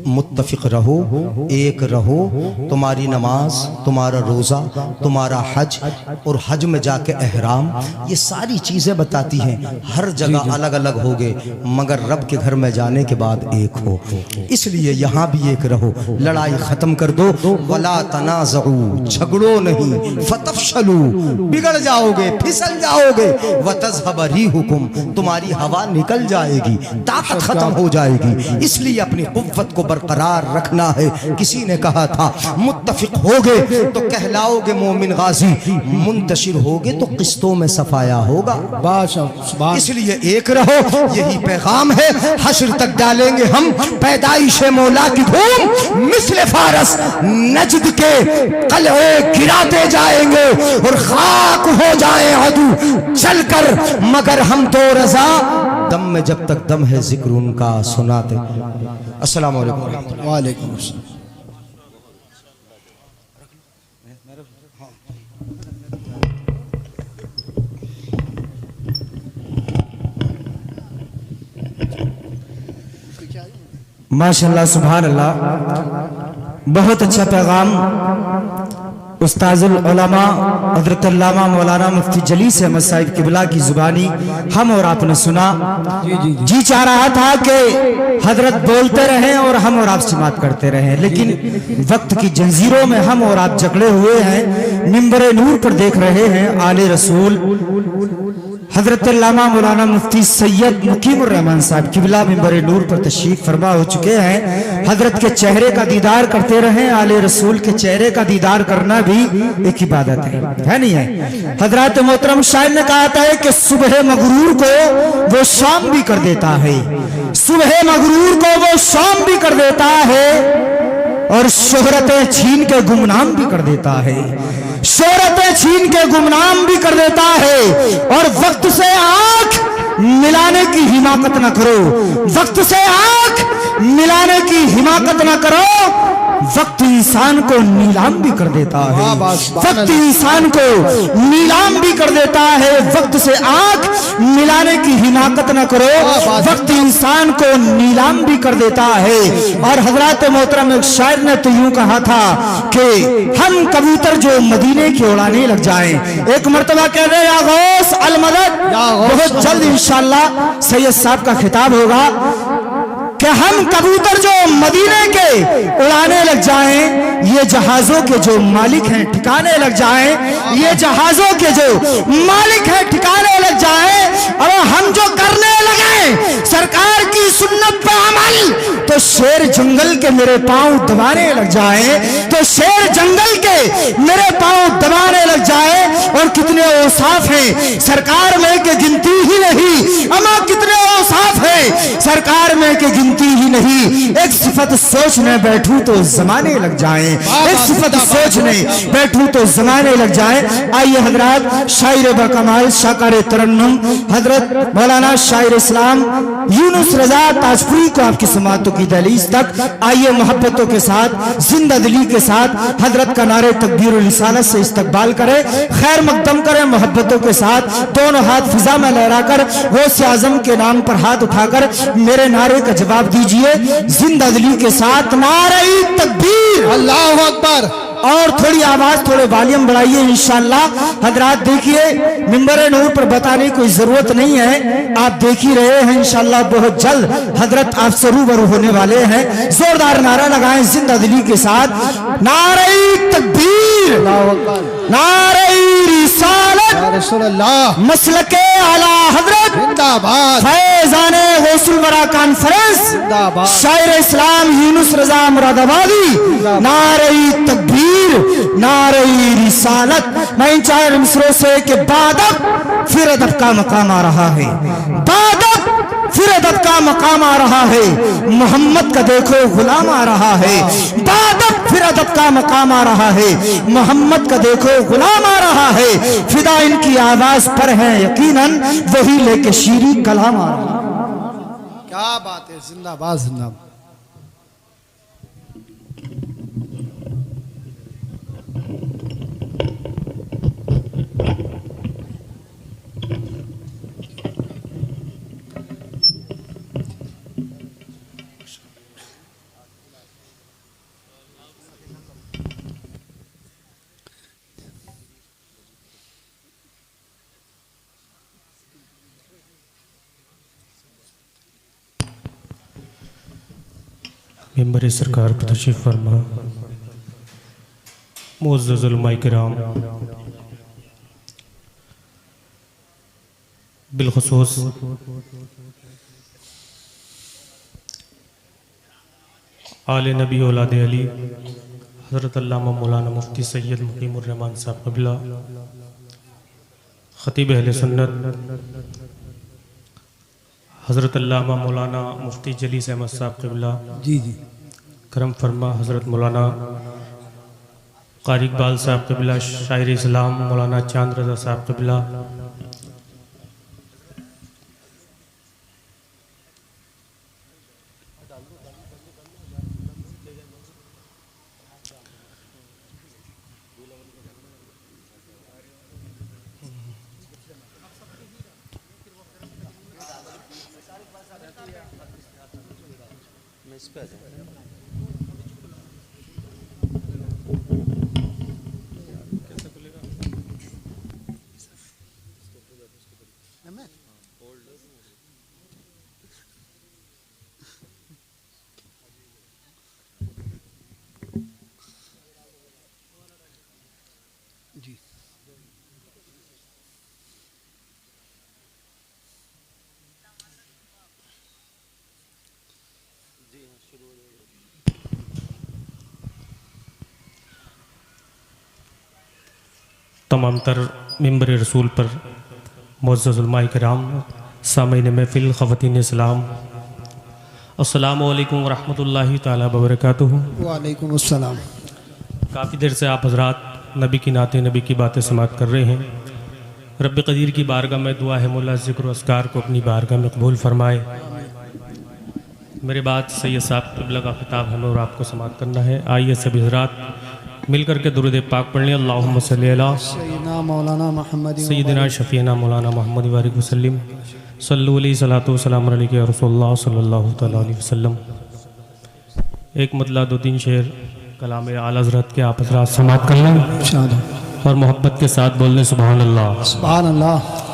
मुत्तफिक रहो, एक रहो। तुम्हारी नमाज, तुम्हारा रोज़ा, तुम्हारा हज और हज में जाके एहराम, ये सारी चीज़ें बताती हैं। हर जगह अलग अलग होगे मगर रब के घर में जाने के बाद एक हो। इसलिए यहाँ भी एक रहो, लड़ाई ख़त्म कर दो। वला तनाज़ऊ, झगड़ो नहीं। फतफशलू, बिगड़ जाओगे, फिसल जाओगे। वतज़हब रिहुकुम, तुम्हारी हवा निकल जाएगी, ताकत खत्म हो जाएगी। इसलिए अपनी कुव्वत को बरकरार रखना है। किसी ने कहा था मुत्तफिक होगे तो कहलाओगे मोमिन गाजी, मुंतशिर होगे तो किस्तों में सफाया होगा। इसलिए एक रहो, यही पैगाम है। हश्र तक डालेंगे हम पैदाइश मौला की धूम, मिस्ल फारस नजद के कलए गिराते जाएंगे और खाक हो जाए अदू चलकर, मगर हम तो रजा दम में जब तक दम है जिक्र उनका सुनाते। अस्सलाम वालेकुम। वालेकुम अस्सलाम। माशाल्लाह, सुभान अल्लाह, बहुत अच्छा पैगाम उस्ताजुल उलमा हज़रत अल्लामा मौलाना मुफ्ती जलीस अहमद साहिब किबला की जुबानी हम और आपने सुना। जी चाह रहा था कि हजरत बोलते रहें और हम और आप समात करते रहें, लेकिन वक्त की जंजीरों में हम और आप जकड़े हुए हैं। मिंबर नूर पर देख रहे हैं आले रसूल हजरत अल्लामा मौलाना मुफ्ती सैयद मुकीमुर रहमान साहब किबला मिंबर नूर पर तशरीफ फरमा हो चुके हैं। हजरत के चेहरे का दीदार करते रहें। आले रसूल के चेहरे का दीदार करना भी एक इबादत है नहीं है? हजरत मोहतरम शायर ने कहा था कि सुबह मगरूर को वो शाम भी कर देता है, सुबह मगरूर को वो शाम भी कर देता है और शोहरतें छीन के गुमनाम भी कर देता है, शोहरतें छीन के गुमनाम भी कर देता है। और वक्त से आंख मिलाने की हिमाकत न करो, वक्त से आंख मिलाने की हिमाकत न करो, वक्त इंसान को नीलाम भी कर देता है, वक्त इंसान को नीलाम भी कर देता है। वक्त से आंख मिलाने की हिमाकत न करो, वक्त इंसान को नीलाम भी कर देता है। और हजरत मोहतरम एक शायर ने तो यूं कहा था कि हम कबूतर जो मदीने की उड़ाने लग जाएं, एक मर्तबा कह रहे या गौस अल मदद, बहुत जल्द इंशाअल्लाह सैयद साहब का खिताब होगा कि हम कबूतर जो मदीने के उड़ाने लग जाएं, ये जहाजों के जो मालिक हैं ठिकाने लग जाएं, ये जहाजों के जो मालिक हैं ठिकाने लग जाएं। और हम जो करने लगे सरकार की सुन्नत पे अमल, तो शेर जंगल के मेरे पांव दबाने लग जाएं, तो शेर जंगल के मेरे पांव दबाने लग जाए। और कितने औसाफ हैं सरकार में के गिनती ही नहीं, अमा कितने औसाफ हैं सरकार में के गिनती ही नहीं। एक सिफत सोचने बैठूं तो जमाने लग जाएं, एक सिफत सोचने बैठूं तो जमाने लग जाएं। आइए हजरत शायर बकमाल शाकर तरन्नुम हजरत मौलाना शायर इस्लाम यूनुस रजा ताजपुरी को आपकी समातों की दहलीज तक आइए मोहब्बतों के साथ, जिंदा दिली के साथ हजरत का नारे तकबीर और रिसालत से इस्तकबाल करें, खैर मकदम करें मोहब्बतों के साथ। दोनों हाथ फिजा में लहराकर गौसे आजम के नाम पर हाथ उठाकर मेरे नारे का जवाब दीजिए जिंदा दिली के साथ, नारे तकबीर, अल्लाहु अकबर। और थोड़ी आवाज थोड़े वॉल्यूम बढ़ाइए इंशाअल्लाह। हजरात देखिए मिंबर नूर पर बताने की कोई जरूरत नहीं है, आप देख ही रहे हैं इंशाअल्लाह बहुत जल्द हजरत आपसे रूबरू होने वाले हैं। जोरदार नारा लगाएं जिंदा दिली के साथ, नारे तकबीर, नारे रिसालत, मसलके आला हजरत जिंदाबाद, फैजाने गौसुल वरा कॉन्फ्रेंस, शायर इस्लाम यूनुस रजा मुरादाबादी, नारे तकबीर, नारे रिसालत। मैं इन चार मिसरों से कि बादब फिर अदब का मकाम आ रहा है, बादब फिर अदब का मकाम आ रहा है, मोहम्मद का देखो गुलाम आ रहा है। बादब फिर अदब का मकाम आ रहा है, मोहम्मद का देखो गुलाम आ रहा है। फिदा इनकी आवाज पर है यकीनन, वही लेके शीरी कलाम आ रहा है। क्या बात है, जिंदाबाद जिंदाबाद। मेंबर सरकार पर तशरीफ फरमा, मुअज़्ज़ज़ उलमा किराम, बिलखुसूस आले नबी औलाद अली हज़रत अल्लामा मौलाना मुफ्ती सैयद मुकीमुर रहमान साहब क़िबला, ख़तीब अहले सुन्नत हज़रत अल्लामा मौलाना मुफ्ती जलीस अहमद साहब क़िबला, जी जी, करम फरमा हज़रत मौलाना कारी इकबाल साहब क़िबला, शायर इस्लाम मौलाना चांद रज़ा साहब क़िबला, तमाम तर मिंबर रसूल पर मुअज़्ज़ज़ उलमा किराम, सामीन महफ़िल, ख़वातीन इस्लाम, अस्सलामु अलैकुम व रहमतुल्लाहि तआला व बरकातुहू। वालेकुम अस्सलाम। काफ़ी देर से आप हज़रात नबी की नाते नबी की बातें समात कर रहे हैं। रब क़दीर की बारगाह में दुआ है मौला ज़िक्र अस्कार को अपनी बारगाह में कबूल फरमाए। मेरे बाद सैयद साहब क़िबला का खिताब हमें और आपको समाअत करना है। आइए सभी हज़रात मिल करके दुरूद पाक पढ़ लें। अल्लाहुम्मा सल्ली अला सैयदना मौलाना मोहम्मद सैयदना शफ़ीना मौलाना मोहम्मद वारिक वसल्लम सल्लु अलैहि सलातु वस्सलाम अलैका या रसूलुल्लाह सल्लल्लाहु तआला अलैहि वसल्लम। एक मतला दो तीन शेर कलाम आला हज़रत के आप हज़रात समाअत कर लें इंशाअल्लाह। और मोहब्बत के साथ बोल लें सुभान अल्लाह। सुभान अल्लाह।